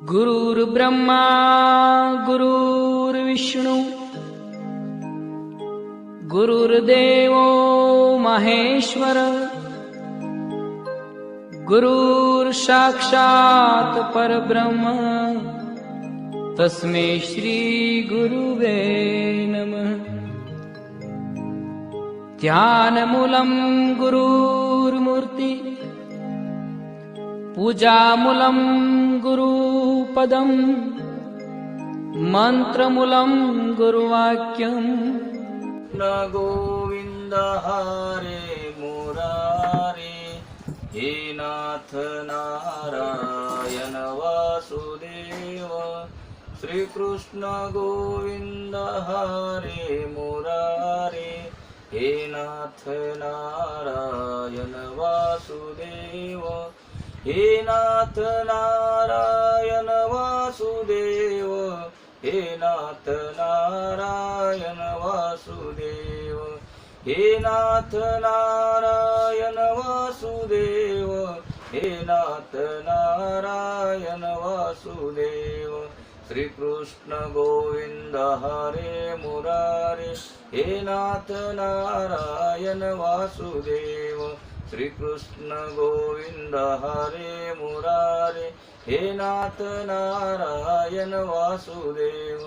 गुरुर्ब्रह्मा गुरुर्विष्णू गुरुर्देवो महेश्वर गुरुर्साक्षात् परब्रह्म तस्मै श्री गुरुवे नमः। ध्यानमूलं गुरुर्मूर्ति पूजामूलं गुरुपदं मन्त्रमूलं गुरुवाक्यं। न गोविंद हरे मुरारे हे नाथ नारायण वासुदेव। श्री कृष्ण गोविंद हरे मुरारे हे नाथ नारायण वासुदेव। हे नाथ नारायण वासुदेव। हे नाथ नारायण वासुदेव। हे नाथ नारायण वासुदेव। हे नाथ नारायण वासुदेव। श्री कृष्ण गोविंद हरे मुरारे हे नाथ नारायण वासुदेव। श्री कृष्ण गोविंद हरे मुरारे हे नाथ नारायण वासुदेव।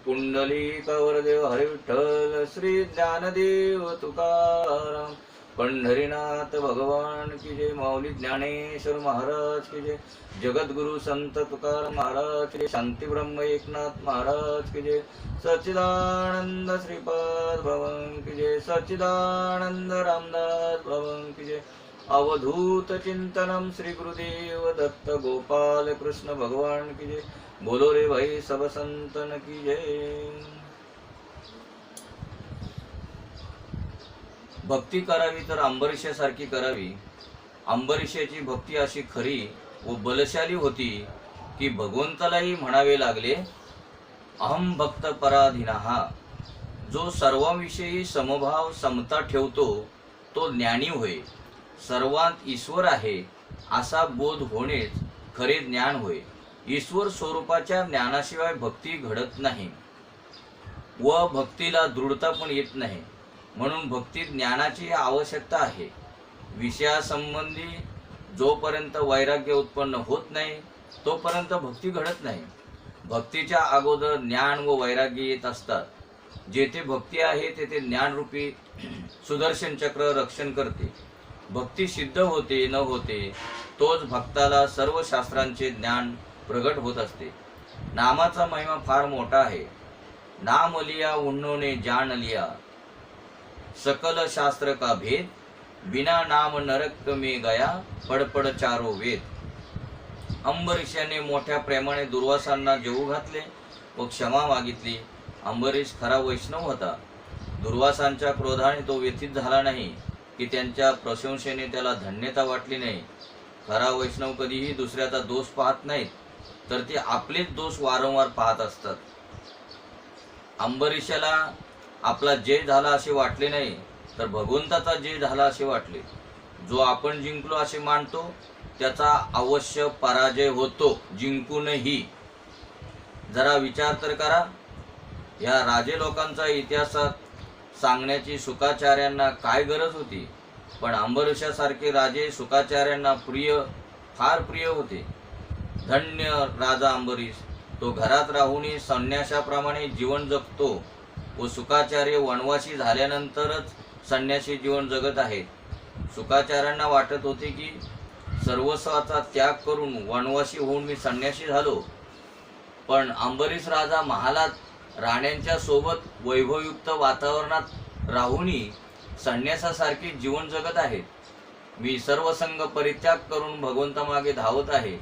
पुंडलिक वरदेव हरे विठ्ठल श्री ज्ञानदेव तुकाराम। पंढरीनाथ भगवान की जय। माऊली ज्ञानेश्वर महाराज की जय। जगद्गुरु संत तुकाराम महाराज की जय। शांती ब्रह्म एकनाथ महाराज की जय। सच्चिदानंद श्रीपाद भवन की जय। सच्चिदानंद रामदास भवन की जय। अवधूत चिंतनम श्री गुरुदेव दत्त गोपाल कृष्ण भगवान की जय। बोलो रे भाई सब संतन की जय। भक्ती करावी तर अंबरीशासारखी करावी। अंबरीशाची भक्ती अशी खरी व बलशाली होती की भगवंतालाही म्हणावे लागले अहम भक्त पराधीनः। जो सर्वांविषयी समभाव समता ठेवतो तो ज्ञानी होय। सर्वांत ईश्वर आहे असा बोध होणेच खरे ज्ञान होय। ईश्वर स्वरूपाच्या ज्ञानाशिवाय भक्ती घडत नाही व भक्तीला दृढता पण येत नाही। म्हणून भक्ती ज्ञानाची आवश्यकता आहे। विषयासंबंधी जोपर्यंत वैराग्य उत्पन्न होत नाही तोपर्यंत भक्ती घडत नाही। भक्तीच्या अगोदर ज्ञान व वैराग्य येत असतात। जेथे भक्ती आहे तेथे ज्ञानरूपी सुदर्शन चक्र रक्षण करते। भक्ती सिद्ध होते न होते तोच भक्ताला सर्व शास्त्रांचे ज्ञान प्रगट होत असते। नामाचा महिमा फार मोठा आहे। नाम लिया उन्होंने जान लिया सकल शास्त्र का भेद। बिना नाम नरक में गया पडपड चारो वेद। अंबरीशाने मोठ्या प्रेमाने दुर्वासांना जेवू घातले व क्षमा मागितली। अंबरीश खरा वैष्णव होता। दुर्वासांच्या क्रोधाने तो व्यथित झाला नाही की त्यांच्या प्रशंसेने त्याला धन्यता वाटली नाही। खरा वैष्णव कधीही दुसऱ्याचा दोष पाहत नाहीत तर ते आपलेच दोष वारंवार पाहत असतात। अंबरीशाला आपला जय झाला असे वाटले नाही तर भगवंताचा जय झाला असे वाटले। जो आपण जिंकलो असे मानतो त्याचा अवश्य पराजय होतो जिंकूनही। जरा विचार तर करा। या राजे लोकांचा इतिहासात सांगण्याची शुकाचार्यांना काय गरज होती। पण अंबरीशासारखे राजे शुकाचार्यांना फार प्रिय होते। धन्य राजा अंबरीश। तो घरात राहूनही संन्याशाप्रमाणे जीवन जगतो व शुकाचार्य वनवासी झाल्यानंतरच संन्यासी जीवन जगत आहेत। शुकाचार्यांना वाटत होते की सर्वस्वाचा त्याग करून वनवासी होऊन मी संन्यासी झालो। पण अंबरीश राजा महालात राण्यांच्या सोबत वैभवयुक्त वातावरणात राहूनही संन्यासासारखे जीवन जगत आहेत। मी सर्व संग परित्याग करून भगवंतामागे धावत आहे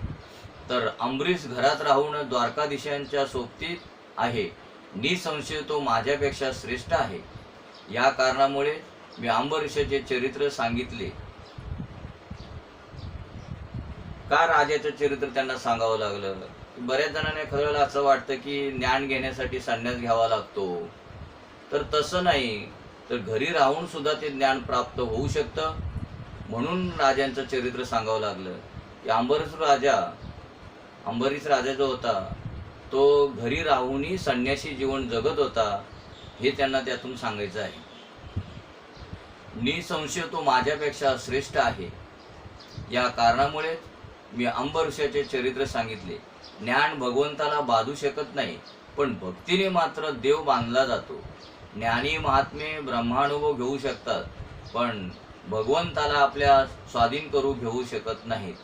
तर अंबरीश घरात राहून द्वारकाधीशांच्या सोबतीत आहे। निसंशय तो माझ्यापेक्षा श्रेष्ठ आहे। या कारणामुळे मी अंबरीशाचे चरित्र सांगितले। का राजाचे चरित्र त्यांना सांगावं लागलं? बऱ्याच जणांना खरं वेळेला असं वाटतं की ज्ञान घेण्यासाठी संन्यास घ्यावा लागतो, तर तसं नाही, तर घरी राहून सुद्धा ते ज्ञान प्राप्त होऊ शकतं। म्हणून राजांचं चरित्र सांगावं लागलं। की अंबरीश राजा जो होता तो घरी राहूनही संन्यासी जीवन जगत होता, हे त्यांना त्यातून सांगायचं आहे. निसंशय तो माझ्यापेक्षा श्रेष्ठ आहे. या कारणामुळे मी अंबरीषाचे चरित्र सांगितले. ज्ञान भगवंताला बांधू शकत नाही, पण भक्तीने मात्र देव बांधला जातो. ज्ञानी महात्मे ब्रह्मानुभव घेऊ शकतात, पण भगवंताला आपल्या स्वाधीन करू घेऊ शकत नाहीत,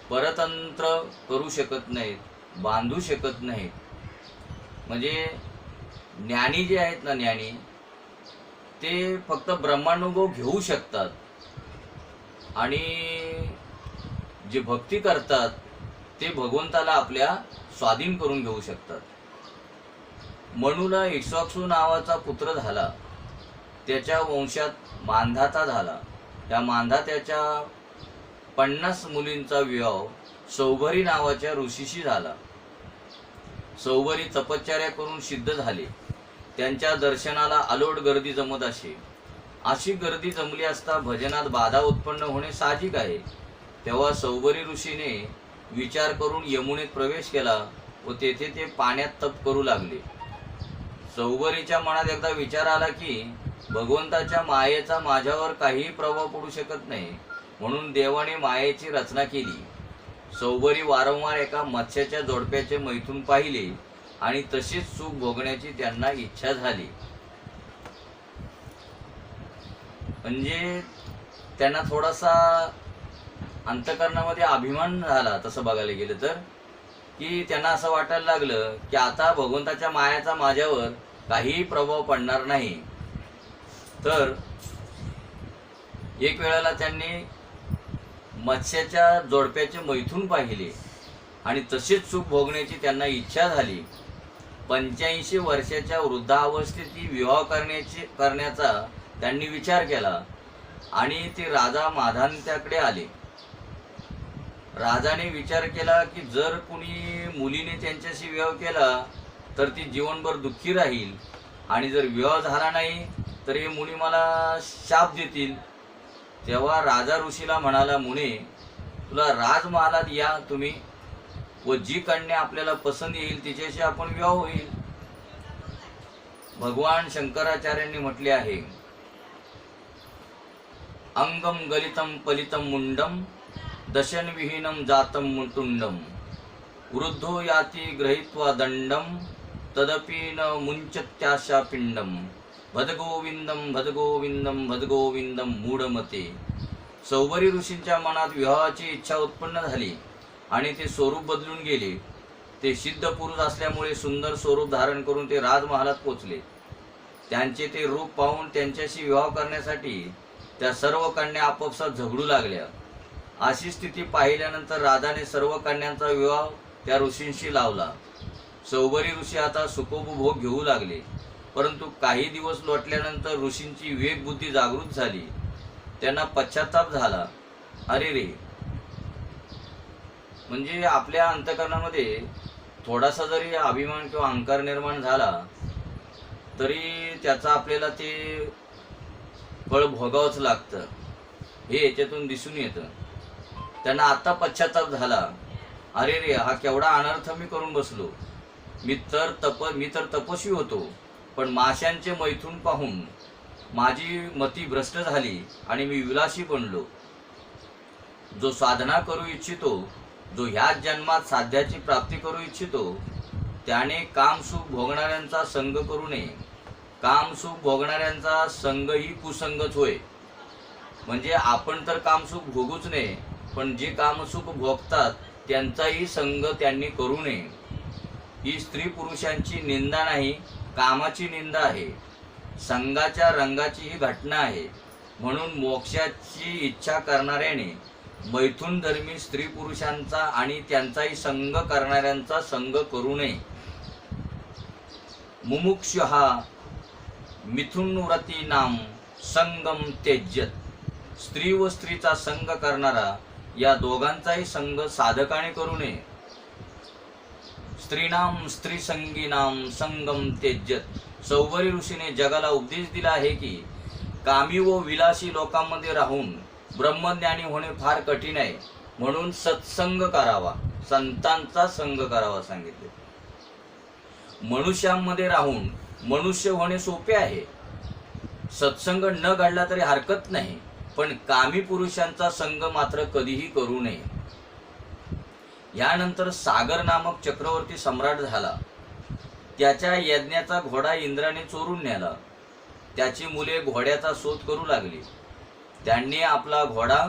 परतंत्र करू शकत नाहीत, बांधू शकत नाहीत. म्हणजे ज्ञानी जे आहेत ना, ज्ञानी ते फक्त ब्रह्मानुभव घेऊ शकतात, आणि जे भक्ती करतात ते भगवंताला आपल्या स्वाधीन करून घेऊ शकतात. मनूला इक्ष्वाकू नावाचा पुत्र झाला. त्याच्या वंशात मांधाता झाला. त्या मांधात्याच्या 50 मुलींचा विवाह सौभरी नावाच्या ऋषीशी झाला. सौभरी तपश्चर्या करून सिद्ध झाले. त्यांच्या दर्शनाला अलोट गर्दी जमत असे. अशी गर्दी जमली असता भजनात बाधा उत्पन्न होणे साहजिक आहे. तेव्हा सौभरी ऋषीने विचार करून यमुनेत प्रवेश केला व तेथे ते पाण्यात तप करू लागले. सौभरीच्या मनात एकदा विचार आला की भगवंताच्या मायेचा माझ्यावर काहीही प्रभाव पडू शकत नाही, म्हणून देवाने मायेची रचना केली. सौभरी वारंवार एका मत्स्याच्या जोडप्याचे मैथून पाहिले आणि तशीच सुख भोगण्याची त्यांना इच्छा झाली. म्हणजे त्यांना थोडासा अंतःकरणामध्ये अभिमान झाला. तसं बघायला गेलं तर की त्यांना असं वाटायला लागलं की आता भगवंताच्या मायाचा माझ्यावर काहीही प्रभाव पडणार नाही. तर एक वेळेला त्यांनी मत्स्याच्या जोडप्याचे मैथून पाहिले आणि तसेच सुख भोगण्याची त्यांना इच्छा झाली. 85 वर्षाच्या वृद्धावस्थेत विवाह करण्याचा त्यांनी विचार केला आणि ते राजा मांधात्याकडे आले. राजाने विचार केला की जर कुणी मुलीने त्यांच्याशी विवाह केला तर ती जीवनभर दुःखी राहील, आणि जर विवाह झाला नाही तर हे मुनी मला शाप देतील. तेव्हा राजा ऋषीला म्हणाला, मुने, तुला राजमहालात या तुम्ही, व जी कन्या आपल्याला पसंत येईल तिच्याशी आपण विवाह होईल. भगवान शंकराचार्यांनी म्हटले आहे, अंगम गलितम पलितम मुंडम दशन विहीनम जातम मुतुंडम वृद्धो याति ग्रहीत्वा दंडम तदपि न मुंचत्याशा पिंडम भदगोविंदम भदगोविंदम भदगोविंदम मूढमते. सौभरी ऋषींच्या मनात विवाहाची इच्छा उत्पन्न झाली आणि ते स्वरूप बदलून गेले. ते सिद्ध पुरुष असल्यामुळे सुंदर स्वरूप धारण करून ते राजमहालात पोचले. त्यांचे ते रूप पाहून त्यांच्याशी विवाह करण्यासाठी त्या सर्व कन्या आपापसात झगडू लागल्या. अशी स्थिती पाहिल्यानंतर राजाने सर्व कन्यांचा विवाह त्या ऋषींशी लावला. सौभरी ऋषी आता सुखोपभोग घेऊ लागले. परंतु काही दिवस लोटल्यानंतर ऋषींची विवेक बुद्धी जागृत झाली. त्यांना पश्चाताप झाला. अरे रे, म्हणजे आपल्या अंतःकरणामध्ये थोडासा जरी अभिमान किंवा अहंकार निर्माण झाला तरी त्याचा आपल्याला ते फळ भोगावंच लागतं, हे याच्यातून दिसून येतं. त्यांना आता पश्चाताप झाला. अरे रे, हा केवढा अनर्थ मी करून बसलो. मी तर तपस्वी होतो, पण माशांचे मैथून पाहून माझी मती भ्रष्ट झाली आणि मी विलासी बनलो. जो साधना करू इच्छितो, जो ह्याच जन्मात साध्याची प्राप्ती करू इच्छितो, त्याने कामसुख भोगणाऱ्यांचा संग करू नये. कामसुख भोगणाऱ्यांचा संग ही कुसंगच होय. म्हणजे आपण तर कामसुख भोगूच नये, पण जे कामसुख भोगतात त्यांचाही संग त्यांनी करू नये. ही स्त्री पुरुषांची निंदा नाही, कामाची निंदा आहे. संगाच्या रंगाची ही घटना आहे. म्हणून मोक्षाची इच्छा करणाऱ्याने मैथुन धर्मी स्त्री पुरुषांचा आणि त्यांचाही संग करणाऱ्यांचा संग करू नये. मुमुक्षुः मिथुनव्रती नाम संगम त्यज्यत. स्त्री व स्त्रीचा संग करणारा या दोघांचाही संग साधकाने करू नये. स्त्रीणाम स्त्री संगीनाम संगम त्यज्यत. सौभरी ऋषीने जगाला उपदेश दिला आहे की कामी व विलासी लोकांमध्ये राहून ब्रह्मज्ञानी होणे फार कठीण आहे. म्हणून सत्संग करावा, संतांचा संग करावा सांगितले. मनुष्यांमध्ये राहून मनुष्य होणे सोपे आहे. सत्संग न घडला तरी हरकत नाही, पण कामी पुरुषांचा संग मात्र कधीही करू नये. यानंतर सागर नामक चक्रवर्ती सम्राट झाला. त्याच्या यज्ञाचा घोडा इंद्राने चोरून नेला. त्याची मुले घोड्याचा शोध करू लागली. त्यांनी आपला घोडा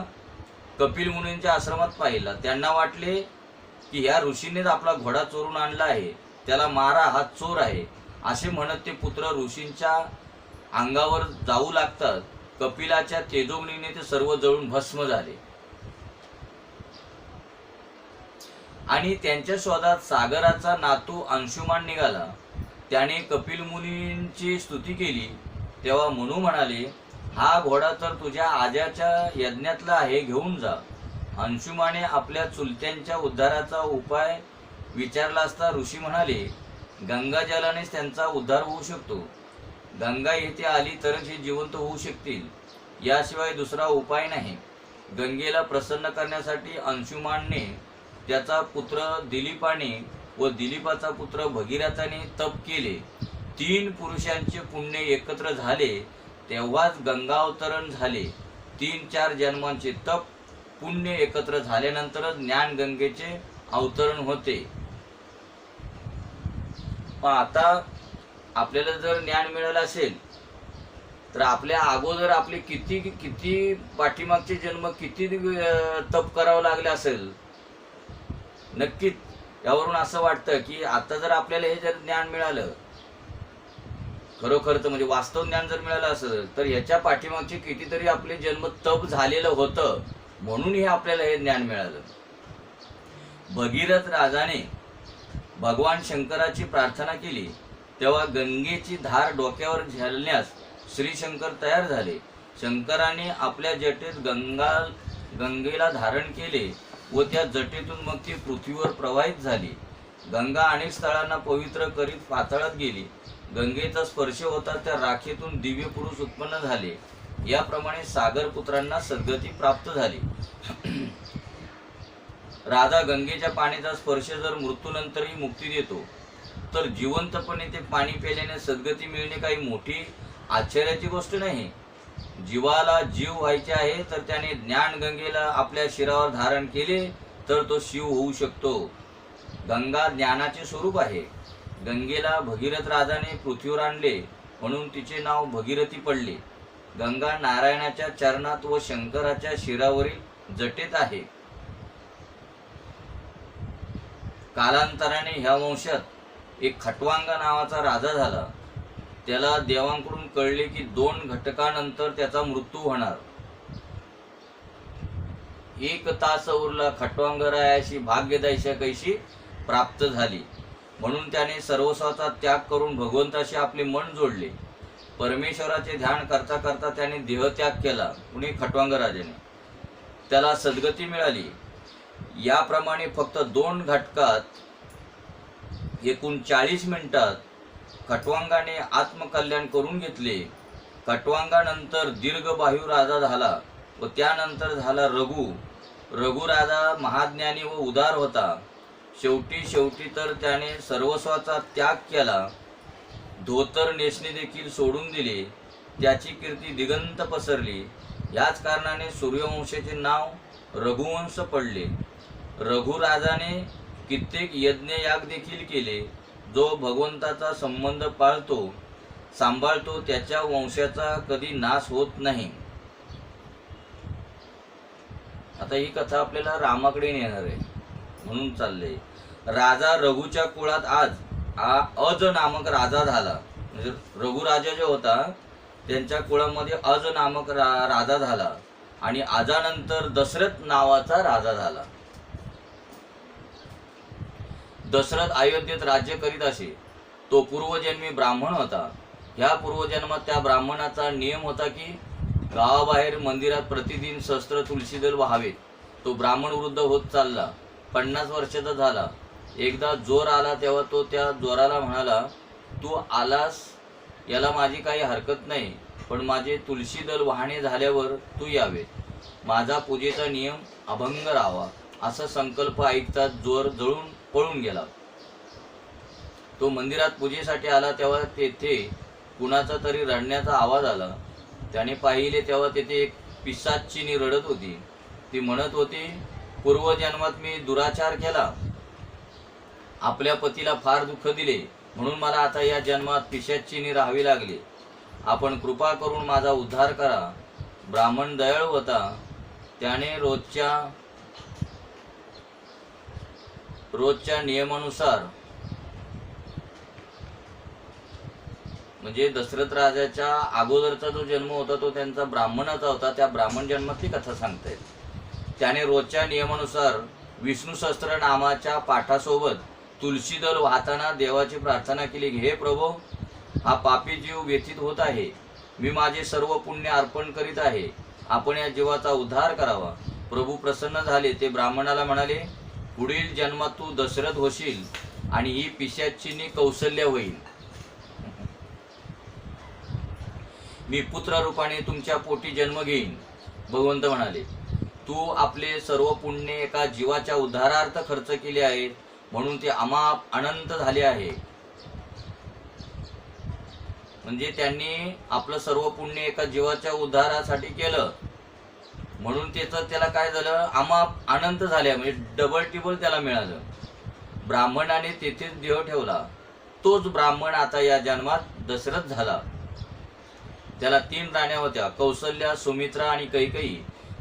कपिल मुनींच्या आश्रमात पाहिला. त्यांना वाटले की ह्या ऋषीनेच आपला घोडा चोरून आणला आहे, त्याला मारा, हा चोर आहे असे म्हणत ते पुत्र ऋषींच्या अंगावर जाऊ लागतात. कपिलाच्या तेजोगनीने ते सर्व जळून भस्म झाले. आणि त्यांच्या शोधात सागराचा नातू अंशुमान निघाला. त्याने कपिल मुनींची स्तुती केली. तेव्हा मनु म्हणाले, हा घोडा तर तुझ्या आज्याच्या यज्ञातला आहे, घेऊन जा. अंशुमाने आपल्या चुलत्यांच्या उद्धाराचा उपाय विचारला असता ऋषी म्हणाले, गंगाजलानेच त्यांचा उद्धार होऊ शकतो. गंगा येथे आली तरच हे जिवंत होऊ शकतील, याशिवाय दुसरा उपाय नाही. गंगेला प्रसन्न करण्यासाठी अंशुमानने त्याचा पुत्र दिलीपाने व दिलीपाचा पुत्र भगीरथाने तप केले. 3 पुरुषांचे पुण्य एकत्र झाले तेव्हाच गंगावतरण झाले. 3-4 जन्मांचे तप पुण्य एकत्र झाल्यानंतरच ज्ञान गंगेचे अवतरण होते. पण आता आपल्याला जर ज्ञान मिळालं असेल तर आपल्या अगोदर आपले किती पाठीमागचे जन्म किती तप करावं लागले असेल. नक्कीच यावरून असं वाटतं की आता जर आपल्याला हे जर ज्ञान मिळालं, खरोखरच म्हणजे वास्तव ज्ञान जर मिळालं असेल तर याच्या पाठीमागचे कितीतरी आपले जन्म तप झालेलं होतं, म्हणून हे आपल्याला हे ज्ञान मिळालं. भगीरथ राजाने भगवान शंकराची प्रार्थना केली. तेव्हा गंगेची धार डोक्यावर झेलण्यास श्री शंकर तयार झाले. शंकराने आपल्या जटेत गंगेला धारण केले व त्या जटेतून मग ती पृथ्वीवर प्रवाहित झाली. गंगा अनेक स्थळांना पवित्र करीत पाताळात गेली. गंगेचा स्पर्श होता त्या राखेतून दिव्य पुरुष उत्पन्न झाले. याप्रमाणे सागर पुत्रांना सद्गती प्राप्त झाली. राजा गंगेच्या पाण्याचा स्पर्श जर मृत्यूनंतरही मुक्ती देतो, तर जिवंतपणे ते पाणी प्यायल्याने सद्गती मिळणे काही मोठी आश्चर्याची गोष्ट नाही. जीवाला जीव व्हायचे आहे तर त्याने ज्ञान गंगेला आपल्या शिरावर धारण केले तर तो शिव होऊ शकतो. गंगा ज्ञानाचे स्वरूप आहे. गंगेला भगीरथ राजाने पृथ्वीवर आणले म्हणून तिचे नाव भगीरथी पडले. गंगा नारायणाच्या चरणात व शंकराच्या शिरावरील जटेत आहे. कालांतराने ह्या वंशात एक खटवांगा नावाचा राजा झाला. त्याला देवांकडून कळले की 2 घटकानंतर त्याचा मृत्यू होणार. 1 तास उरला खटवांगरायाशी भाग्यदायशा कैशी प्राप्त झाली. म्हणून त्याने सर्वस्वाचा त्याग करून भगवंताशी आपले मन जोडले. परमेश्वराचे ध्यान करता करता त्याने देहत्याग केला. कुणी? खटवांगराजाने. त्याला सद्गती मिळाली. याप्रमाणे फक्त 2 घटकात एकूण 40 मिनिटात खटवांगाने आत्मकल्याण करून घेतले. खटवांगानंतर दीर्घबाहू राजा झाला व त्यानंतर झाला रघु. रघु राजा महाज्ञानी व उदार होता. शेवटी तर त्याने सर्वस्वाचा त्याग केला. धोतर नेसणे देखील सोडून दिले. त्याची कीर्ती दिगंत पसरली. याच कारणाने सूर्यवंशाचे नाव रघुवंश पडले. रघु राजाने कित्येक यज्ञ याग देखील केले. जो भगवंताचा संबंध सांभाळतो त्याच्या वंशाचा कधी नाश होत नाही. आता ही कथा आपल्याला रामाकडे नेणार आहे म्हणून चाललंय. राजा रघुच्या कुळात अज नामक राजा झाला. म्हणजे रघु राजा जो होता त्यांच्या कुळामध्ये अज नामक राजा झाला. आणि अजानंतर दशरथ नावाचा राजा झाला. दशरथ अयोध्येत राज्य करीत असे. तो पूर्वजन्मी ब्राह्मण होता. ह्या पूर्वजन्मात त्या ब्राह्मणाचा नियम होता की गावाबाहेर मंदिरात प्रतिदिन सहस्त्र तुळशीदल व्हावेत. तो ब्राह्मण वृद्ध होत चालला. 50 वर्षाचा झाला. एकदा जोर आला तेव्हा तो त्या जोराला म्हणाला, तू आलास याला माझी काही हरकत नाही, पण माझे तुळशीदल वाहणे झाल्यावर तू यावे. माझा पूजेचा नियम अभंग राहावा असा संकल्प ऐकताच जोर जळून पळून गेला. तो मंदिरात पूजेसाठी आला तेव्हा तेथे कुणाचा तरी रडण्याचा आवाज आला. त्याने पाहिले तेव्हा तेथे एक पिशाचिनी रडत होती. ती म्हणत होती, पूर्वजन्मात मी दुराचार केला, आपल्या पतीला फार दुःख दिले, म्हणून मला आता या जन्मात पिशाचिनी राहावी लागली. आपण कृपा करून माझा उद्धार करा. ब्राह्मण दयाळू होता. त्याने रोजच्या नियमानुसार म्हणजे दशरथ राजाच्या अगोदरचा जो जन्म होता तो त्यांचा ब्राह्मणाचा होता. त्या ब्राह्मण जन्मातली कथा सांगतायत. त्याने रोजच्या नियमानुसार विष्णू सहस्त्र नामाच्या पाठासोबत तुलसी दल वाहताना देवाची प्रार्थना केली. हे प्रभो, हा पापी जीव व्यथित होत आहे. मी माझे सर्व पुण्य अर्पण करीत आहे. आपण या जीवाचा उद्धार करावा. प्रभू प्रसन्न झाले. ते ब्राह्मणाला म्हणाले, पुढील जन्मात तू दशरथ होशील आणि ही पिशाचिनी कौशल्य होईल. मी पुत्र रूपाने तुमच्या पोटी जन्म घेईन. भगवंत म्हणाले, तू आपले सर्व पुण्य एका जीवाच्या उद्धारार्थ खर्च केले आहेत, म्हणून ते अमाप अनंत झाले आहे. म्हणजे त्यांनी आपलं सर्व पुण्य एका जीवाच्या उद्धारासाठी केलं, म्हणून त्याला काय झालं, अमाप अनंत झाले, म्हणजे डबल टिबल त्याला मिळालं. ब्राह्मणाने तेथेच देह ठेवला. तोच ब्राह्मण आता या जन्मात दशरथ झाला. त्याला 3 राण्या होत्या, कौसल्या, सुमित्रा आणि कैकेयी.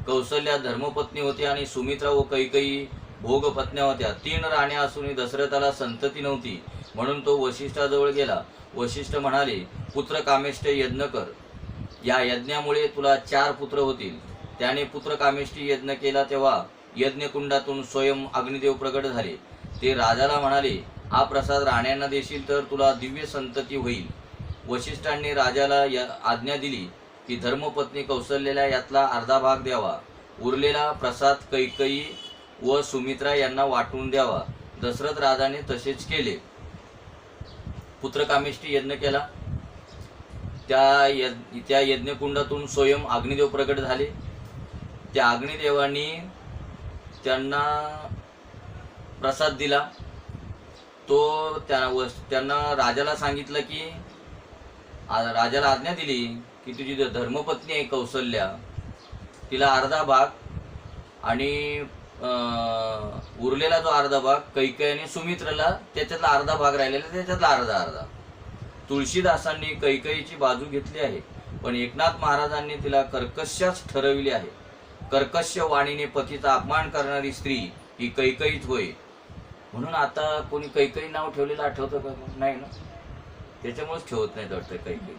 कौसल्या धर्मपत्नी होती आणि सुमित्रा व कैकेयी भोगपत्न्या होत्या. 3 राण्या असूनही दशरथाला संतती नव्हती, म्हणून तो वशिष्ठाजवळ गेला. वशिष्ठ म्हणाले, पुत्र कामेष्टी यज्ञ कर. या यज्ञामुळे तुला 4 पुत्र होतील. त्याने पुत्र कामेष्टी यज्ञ केला तेव्हा यज्ञकुंडातून स्वयं अग्निदेव प्रगट झाले. ते राजाला म्हणाले, हा प्रसाद राण्यांना देशील तर तुला दिव्य संतती होईल. वशिष्ठांनी राजाला आज्ञा दिली की धर्मपत्नी कौशल्याला यातला अर्धा भाग द्यावा. उरलेला प्रसाद कैकेयी व सुमित्रा यांना वाटून द्यावा. दशरथ राजाने तसेच केले. पुत्रकामेष्टी यज्ञ केला. त्या यज्ञकुंडातून स्वयं अग्निदेव प्रगट झाले. त्या अग्निदेवांनी त्यांना प्रसाद दिला. तो त्यांना राजाला सांगितलं की राजाला आज्ञा दिली की तुझी धर्मपत्नी आहे कौशल्या, तिला अर्धा भाग आणि उरलेला जो अर्धा भाग कैकेयीने सुमित्राला त्याच्यातला अर्धा भाग राहिलेला त्याच्यातला अर्धा. तुळशीदासांनी कैकेयीची बाजू घेतली आहे, पण एकनाथ महाराजांनी तिला कर्कश्याच ठरविले आहे. कर्कश्य वाणीने पतीचा अपमान करणारी स्त्री ही कैकेयीच होय. म्हणून आता कोणी कैकेयी नाव ठेवलेलं आठवतं का? नाही ना, त्याच्यामुळेच ठेवत नाही वाटतं कैकेयी.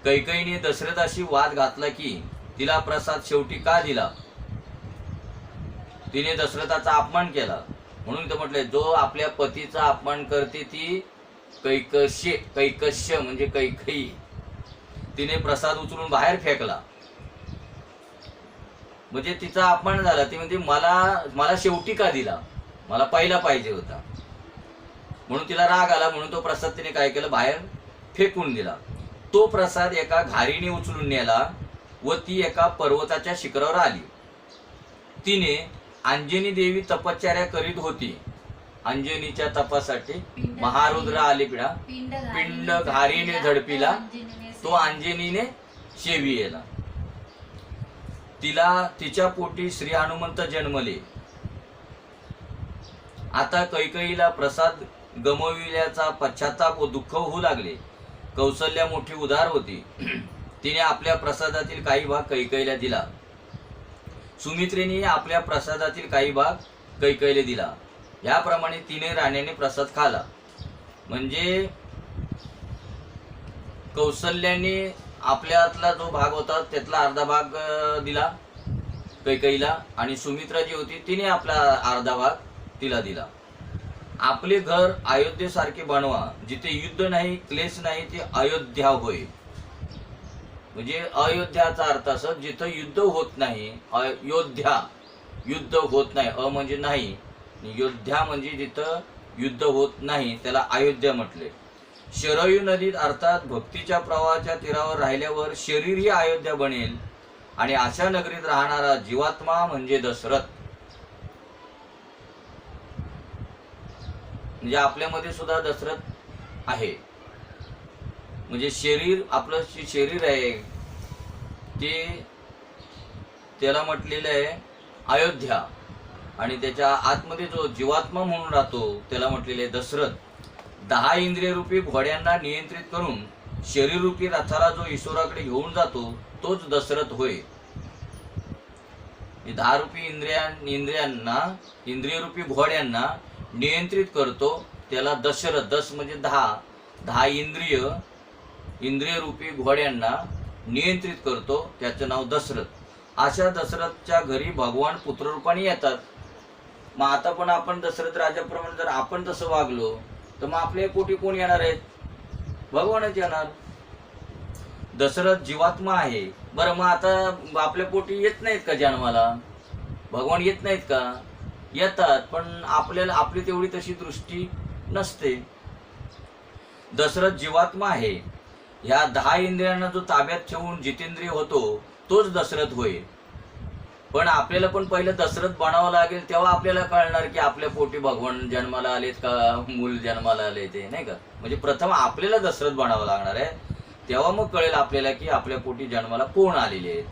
कैकेयीने दशरथाशी वाद घातला की तिला प्रसाद शेवटी का दिला, तिने दशरथाचा अपमान केला. म्हणून ते म्हटले, जो आपल्या पतीचा अपमान करते ती कैकस्य म्हणजे कैकेयी. तिने प्रसाद उचलून बाहेर फेकला, म्हणजे तिचा अपमान झाला. ती म्हणजे मला शेवटी का दिला, मला पहिला पाहिजे होता. म्हणून तिला राग आला. म्हणून तो प्रसाद तिने काय केलं, बाहेर फेकून दिला. तो प्रसाद एका घारीने उचलून नेला व ती एका पर्वताच्या शिखरावर आली. तिने अंजनी देवी तपश्चर्या करीत होती. अंजनीच्या तपासाठी महारुद्र आले पिंड घारीने झडपिला, तो अंजनीने शेवियेला. तिच्या पोटी श्री हनुमंत जन्मले. आता कैकेयीला प्रसाद गमविल्याचा पश्चाताप व दुःख होऊ लागले. कौशल्या मोठी उदार होती. तिने आपल्या प्रसादातील काही भाग कैकेयीला दिला. सुमित्रेने आपल्या प्रसादातील काही भाग कैकेयीला दिला. याप्रमाणे 3 राण्यांनी प्रसाद खाला. म्हणजे कौशल्याने आपल्यातला जो भाग होता त्यातला अर्धा भाग दिला कैकेयीला, आणि सुमित्रा जी होती तिने आपला अर्धा भाग तिला दिला. आपले घर अयोध्येसारखे बनवा, जिथे युद्ध नाही, क्लेश नाही, ते अयोध्या होय. म्हणजे अयोध्याचा अर्थ असं जिथं युद्ध होत नाही. अयोध्या युद्ध होत नाही. म्हणजे नाही, योद्ध्या म्हणजे जिथं युद्ध होत नाही त्याला अयोध्या म्हटले. शरयू नदीत अर्थात भक्तीच्या प्रवाहाच्या तीरावर राहिल्यावर शरीर ही अयोध्या बनेल. आणि अशा नगरीत राहणारा जीवात्मा म्हणजे दशरथ. म्हणजे आपल्यामध्ये सुद्धा दशरथ आहे. म्हणजे शरीर, आपलं जे शरीर आहे ते, त्याला म्हटलेलं आहे अयोध्या, आणि त्याच्या आतमध्ये जो जीवात्मा म्हणून राहतो त्याला म्हटलेले आहे दशरथ. 10 इंद्रिय रूपी घोड्यांना नियंत्रित करून शरीर रूपी रथाला जो ईश्वराकडे घेऊन जातो तोच दशरथ होय. 10 रूपी इंद्रियांना, इंद्रिय रूपी घोड्यांना नियंत्रित करतो त्याला दशरथ. दश म्हणजे 10 इंद्रिय रूपी घोड्यांना नियंत्रित करतो त्याचं नाव दशरथ. अशा दशरथच्या घरी भगवान पुत्ररूपाने येतात. मग आता पण आपण दशरथ राजाप्रमाणे जर आपण तसं वागलो तर मग आपल्या पोटी कोण येणार आहेत? भगवानच येणार. दशरथ जीवात्मा आहे. बरं, मग आता आपल्या पोटी येत नाहीत का जन्माला? भगवान येत नाहीत का? येतात, पण आपल्याला आपली तेवढी तशी दृष्टी नसते. दशरथ जीवात्मा आहे. ह्या 10 इंद्रियांना जो ताब्यात ठेवून जितेंद्रिय होतो तोच दशरथ होय. पण आपल्याला पण पहिलं दशरथ बनावं लागेल, तेव्हा आपल्याला कळणार की आपल्या पोटी भगवान जन्माला आलेत का मूल जन्माला आले ते, नाही का? म्हणजे प्रथम आपल्याला दशरथ बनावं लागणार आहे, तेव्हा मग कळेल आपल्याला की आपल्या पोटी जन्माला कोण आलेले आहेत.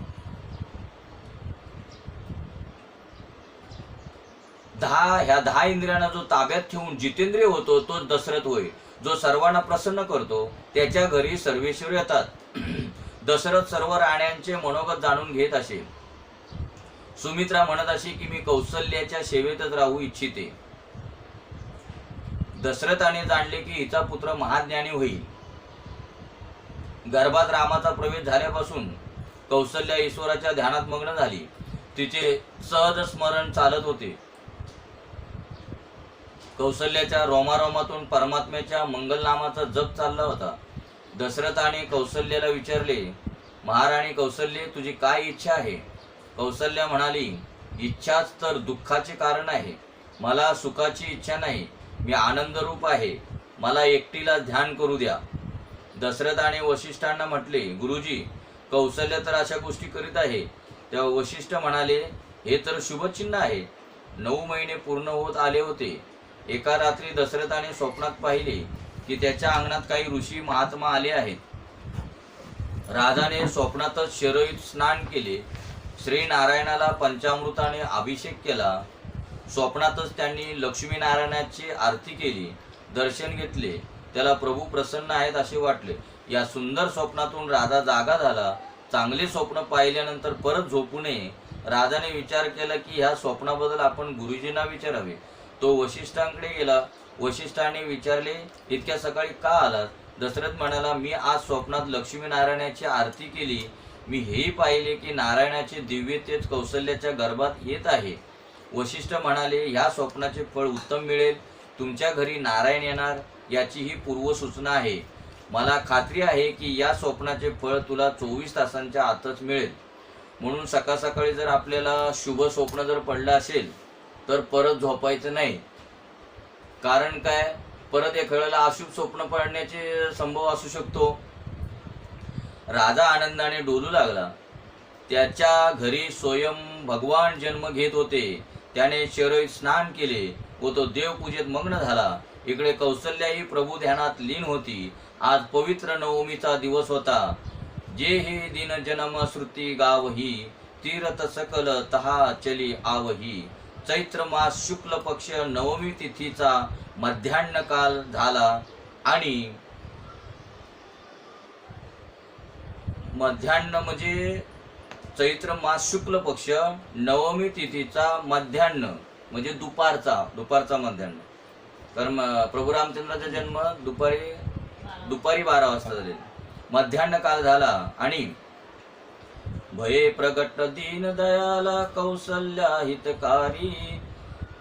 10 इंद्रियांना जो ताब्यात ठेवून जितेंद्रिय होतो तोच दशरथ होय. जो सर्वांना प्रसन्न करतो त्याच्या घरी सर्वेश्वर येतात. दशरथ सर्व राण्यांचे मनोगत जाणून घेत असे. सुमित्रा म्हणत अशी की मी कौसल्याच्या सेवेतच राहू इच्छिते. दशरथाने जाणले की हिचा पुत्र महाज्ञानी होईल. गर्भात रामाचा प्रवेश झाल्यापासून कौसल्या ईश्वराच्या ध्यानात मग्न झाली. तिचे सहज स्मरण चालत होते. कौसल्याच्या रोमारोमातून परमात्म्याच्या मंगल नामाचा जप चालला होता. दशरथाने कौसल्याला विचारले, महाराणी कौसल्ये, तुझी काय इच्छा आहे? कौसल्या म्हणाली, इच्छाच तर दुःखाचे कारण आहे. मला सुखाची इच्छा नाही. मी आनंद रूप आहे. मला एकटीला ध्यान करू द्या. दशरथाने वशिष्ठांना म्हटले, गुरुजी, कौसल्य तर अशा गोष्टी करीत आहे. तेव्हा वशिष्ठ म्हणाले, हे तर शुभचिन्ह आहे. 9 महिने पूर्ण होत आले होते. एका रात्री दशरथाने स्वप्नात पाहिले की त्याच्या अंगणात काही ऋषी महात्मा आले आहेत. राजाने स्वप्नातच शरयूत स्नान केले. श्री नारायणाला पंचामृताने अभिषेक केला. स्वप्नातच त्यांनी लक्ष्मीनारायणाची आरती केली. दर्शन घेतले. त्याला प्रभू प्रसन्न आहेत असे वाटले. या सुंदर स्वप्नातून राजा जागा झाला. चांगले स्वप्न पाहिल्यानंतर परत झोपू नये. राजाने विचार केला की ह्या स्वप्नाबद्दल आपण गुरुजींना विचारावे. तो वशिष्ठांकडे गेला. वशिष्ठांनी विचारले, इतक्या सकाळी का आलात? दशरथ म्हणाला, मी आज स्वप्नात लक्ष्मीनारायणाची आरती केली. मी हेही पाहिले की नारायणाचे दिव्य तेज कौसल्याच्या गर्भात येत आहे. वशिष्ठ म्हणाले, ह्या स्वप्नाचे फळ उत्तम मिळेल. तुमच्या घरी नारायण येणार याची ही पूर्वसूचना आहे. मला खात्री आहे की या स्वप्नाचे फळ तुला 24 तासांच्या आतच मिळेल. म्हणून सकाळ सकाळी जर आपल्याला शुभ स्वप्न जर पडलं असेल तर परत झोपायचं नाही. कारण काय, परत एखाद्या वेळेला अशुभ स्वप्न पडण्याचे संभव असू शकतो. राजा आनंदाने डोलू लागला. त्याच्या घरी स्वयं भगवान जन्म घेत होते. त्याने शरयूत स्नान केले व तो देवपूजेत मग्न झाला. इकडे कौसल्याही प्रभू ध्यानात लीन होती. आज पवित्र नवमीचा दिवस होता. जे हे दिन जन्म श्रुती गावही, तीरथ सकल तहा चली आवही. चैत्र मास शुक्ल पक्ष नवमी तिथीचा मध्यान्ह काल झाला आणि मध्यान्ह म्हणजे चैत्र मास शुक्ल पक्ष नवमी तिथीचा मध्यान्ह म्हणजे दुपारचा मध्यान्ह. कारण प्रभू रामचंद्राचा जन्म दुपारी 12 वाजता झालेला. मध्यान्ह काल झाला आणि भये प्रगट दीन दयाला कौसल्या हितकारी.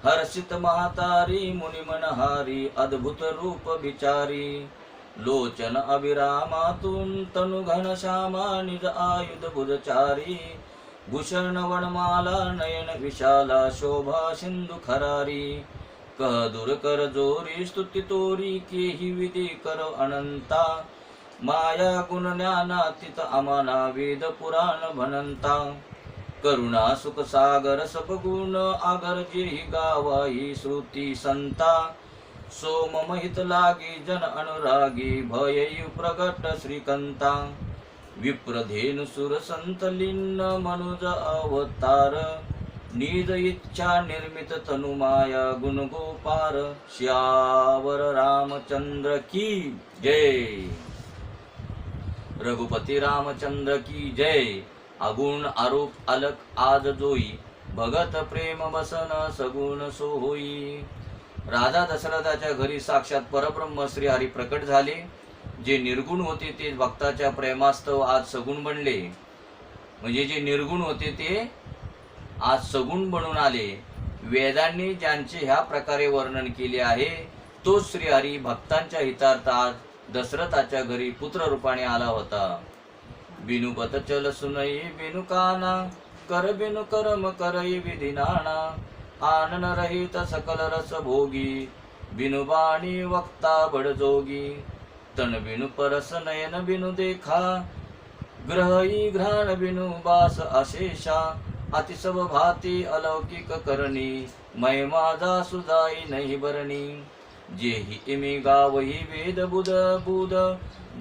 हर्षित महातारी मुनि मनहारी अद्भुत रूप विचारी. लोचन अभिरामातून तनु घन श्यामा निज आयुध भुजचारी. भूषण वनमाला नयन विशाला शोभा सिंधु खरारी. कह दूर कर जोरी स्तुति तोरी केहि विधी कर अनंता. माया गुण ज्ञानातीत अमाना वेद पुराण भणंता करुणा सुख सागर सपगुण आगर जेहि गावाही श्रुती संता सोम महित लागी जन अनुरागी भययु प्रगट श्रीकंता विप्रधेनु सुर संत लिन्न मनुज अवतार निज इच्छा निर्मित तनु माया गुण गोपार श्यावर रामचंद्र की जय। रघुपती रामचंद्र की जय। अगुण आरोप अलक आज जोई भगत प्रेम बसन सगुण सोहोई। राजा दशरथाच्या घरी साक्षात परब्रह्म श्री हरी प्रकट झाले। जे निर्गुण होते ते भक्ताच्या प्रेमास्तव आज सगुण बनले, म्हणजे जे निर्गुण होते ते आज सगुण बनून आले। वेदांनी ज्यांचे ह्या प्रकारे वर्णन केले आहे तो श्रीहरी भक्तांच्या हितार्थ आज दशरथाच्या घरी पुत्र रूपाने आला होता। बिनु पत चल सुनई बिनु काना कर बिनु करम करई विधी नाना आनन रहित सकल रस भोगी बिनु बाणी वक्ता बडजोगी तन बिनु परस नयन बिनु देखा ग्रही घ्राण बिनु बास अशेषा अति सब भाती अलौकिक करणी मै माझा सुजाई नहीं बरणी जेहि इमी गावही वेद बुध बुध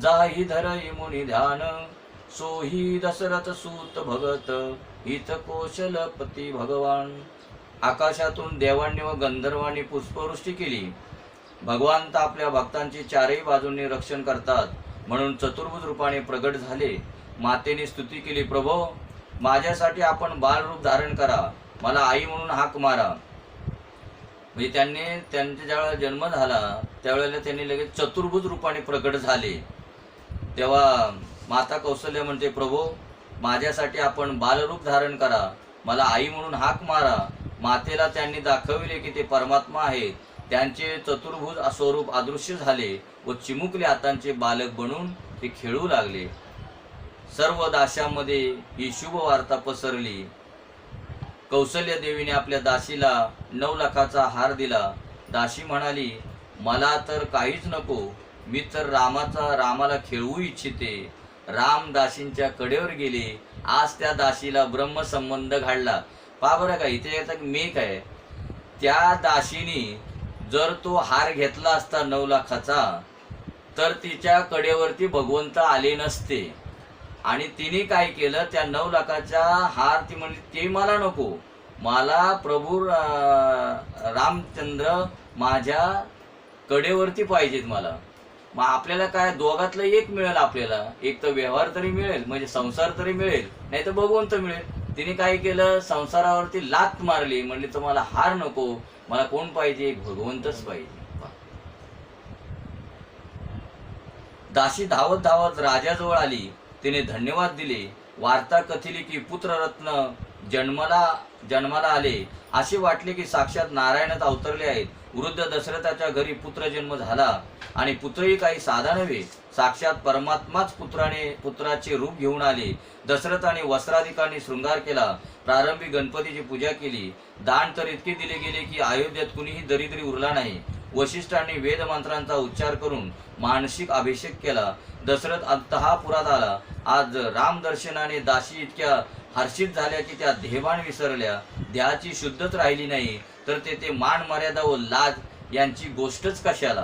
जाहि धरई मुनि ध्यान सोही दशरथ सूत भगत हित कौशलपती भगवान। आकाशातून देवांनी व गंधर्वांनी पुष्पवृष्टी केली। भगवंत आपल्या भक्तांची चारही बाजूंनी रक्षण करतात म्हणून चतुर्भुज रूपाने प्रगट झाले। मातेने स्तुती केली, प्रभो माझ्यासाठी आपण बालरूप धारण करा, मला आई म्हणून हाक मारा। म्हणजे त्यांच्या ज्यावेळेला जन्म झाला त्यावेळेला त्यांनी लगेच चतुर्भुज रूपाने प्रगट झाले। तेव्हा माता कौशल्य म्हणते, प्रभो माझ्यासाठी आपण बालरूप धारण करा, मला आई म्हणून हाक मारा। मातेला त्यांनी दाखविले की ते परमात्मा आहेत। त्यांचे चतुर्भुज स्वरूप अदृश्य झाले व चिमुकले हातांचे बालक बनून ते खेळू लागले। सर्व दाशांमध्ये ही शुभ वार्ता पसरली। कौशल्य देवीने आपल्या दासीला 9 लाखाचा हार दिला। दासी म्हणाली, मला तर काहीच नको, मी तर रामाला खेळवू इच्छिते। राम दासींच्या कडेवर गेले। आज त्या दासीला ब्रह्मसंबंध घडला। पहा बरं का, इथे एक मेक आहे। त्या दासीनी जर तो हार घेतला असता 9 लाखाचा तर तिच्या कडेवरती भगवंत आले नसते। आणि तिने काय केलं, त्या 9 लाखाचा हार ती म्हणली ते मला नको, मला प्रभू रामचंद्र माझ्या कडेवरती पाहिजेत मला। मग आपल्याला काय दोघातलं एक मिळेल, आपल्याला एक तर व्यवहार तरी मिळेल म्हणजे संसार तरी मिळेल, नाही तर भगवंत मिळेल। तिने काय केलं, संसारावरती लात मारली, म्हणली तर मला हार नको, मला कोण पाहिजे, भगवंतच पाहिजे। दासी धावत धावत राजाजवळ आली, तिने धन्यवाद दिले, वार्ता कथिली की पुत्ररत्न जन्माला आले। असे वाटले की साक्षात नारायणच अवतरले आहेत। वृद्ध दशरथाच्या घरी पुत्र जन्म झाला आणि पुत्रही काही साधा नव्हे, साक्षात परमात्माच पुत्राचे रूप घेऊन आले। दशरथाने वस्त्राधिकाने शृंगार केला, प्रारंभी गणपतीची पूजा केली। दान तर इतके दिले गेले की अयोध्येत कुणीही दरिद्री उरला नाही। वशिष्ठांनी वेद मंत्रांचा उच्चार करून मानसिक अभिषेक केला। दशरथ अंतःपुरात आला। आज राम दर्शनाने दासी इतक्या हर्षित झाल्या की त्या देहभान विसरल्या। देहाची शुद्धच राहिली नाही तर ते मान मर्यादा व लाज यांची गोष्टच कशाला।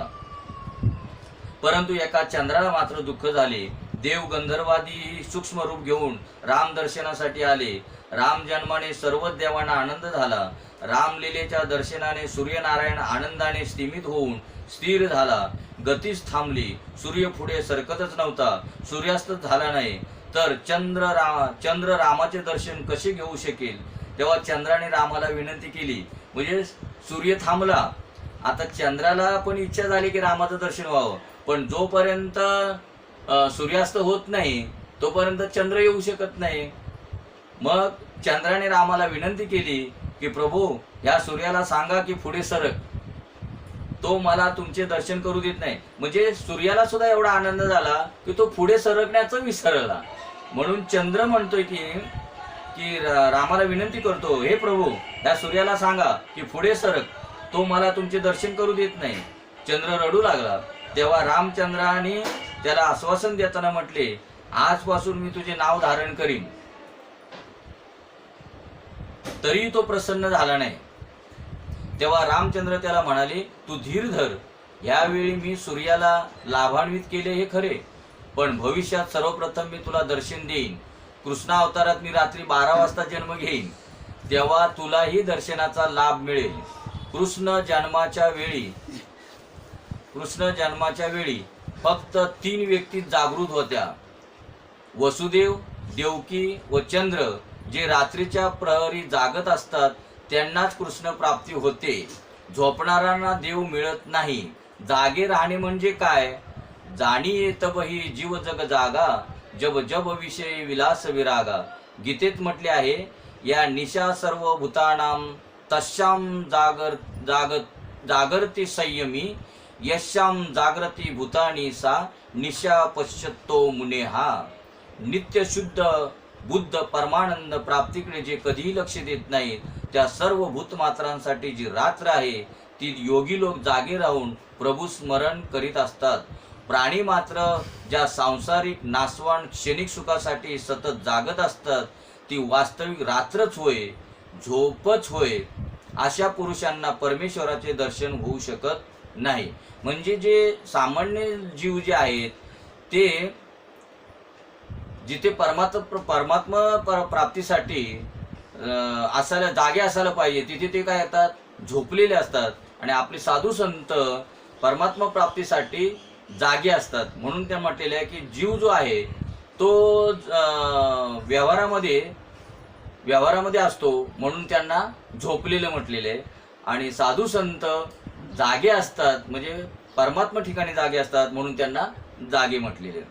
परंतु एका चंद्राला मात्र दुःख झाले। देव गंधर्वादी सूक्ष्म रूप घेऊन राम दर्शनासाठी आले। राम जन्माने सर्व देवांना आनंद झाला। रामलीलेच्या दर्शनाने सूर्यनारायण आनंदाने स्तिमित होऊन स्थिर झाला। गतीच थांबली। सूर्य पुढे सरकतच नव्हता, सूर्यास्तच झाला नाही, तर चंद्र रामाचे दर्शन कसे घेऊ शकेल। तेव्हा चंद्राने रामाला विनंती केली, म्हणजे सूर्य थांबला, आता चंद्राला पण इच्छा झाली की रामाचं दर्शन व्हावं, पण जोपर्यंत सूर्यास्त होत नाही तोपर्यंत चंद्र येऊ शकत नाही। मग चंद्राने रामाला विनंती केली की प्रभू या सूर्याला सांगा की पुढे सरक, तो मला तुमचे दर्शन करू देत नाही। म्हणजे सूर्याला सुद्धा एवढा आनंद झाला की तो पुढे सरकण्याचं विसरला। म्हणून चंद्र म्हणतोय की रामाला विनंती करतो, हे प्रभू या सूर्याला सांगा की पुढे सरक, तो मला तुमचे दर्शन करू देत नाही। चंद्र रडू लागला। तेव्हा रामचंद्राने त्याला आश्वासन देताना म्हटले, आजपासून मी तुझे नाव धारण करीन. तरी तो प्रसन्न झाला नाही. तेव्हा रामचंद्र त्याला म्हणाले, तू धीर धर. यावेळी मी सूर्याला लाभान्वित केले हे खरे, पण भविष्यात सर्वप्रथम मी तुला दर्शन देईन. कृष्ण अवतारात मी रात्री 12 वाजता जन्म घेईन, तेव्हा तुलाही दर्शनाचा लाभ मिळेल. कृष्ण जन्माच्या वेळी फक्त 3 व्यक्ती जागृत होत्या, वसुदेव, देवकी व चंद्र. जे रात्रीच्या प्रहरी जागत असतात त्यांनाच कृष्ण प्राप्ती होते. झोपणाऱ्यांना देव मिळत नाही. जागे राहणे म्हणजे काय? जाणी येत बही जीव जग जागा, जब जब विषय विलास विरागा. गीतेत म्हटले आहे, या निशा सर्व भूतानाम तस्याम जागरती संयमी, यश्याम जागृती भूतानी सा निशा पश्यतो मुनेहा. नित्य शुद्ध बुद्ध परमानंद प्राप्तीकडे जे कधीही लक्ष देत नाहीत, त्या सर्व भूतमात्रांसाठी जी रात्र आहे ती योगी लोक जागे राहून प्रभू स्मरण करीत असतात. प्राणी मात्र ज्या सांसारिक नासवान क्षणिक सुखासाठी सतत जागत असतात ती वास्तविक रात्रच होय, झोपच होय. अशा पुरुषांना परमेश्वराचे दर्शन होऊ शकत नाही. म्हणजे जे सामान्य जीव जे आहेत ते जिथे परमात्मा प्राप्तीसाठी जागे असायला पाहिजे, तिथे ते काय येतात, झोपलेले असतात. आणि आपले साधू संत परमात्मा प्राप्तीसाठी जागे असतात. म्हणून त्या म्हटलेले आहे की जीव जो आहे तो व्यवहारामध्ये असतो, म्हणून त्यांना झोपलेले म्हटलेले आहे. आणि साधू संत जागे असतात, म्हणजे परमात्मा ठिकाणी जागे असतात, म्हणून त्यांना जागे म्हटलेले.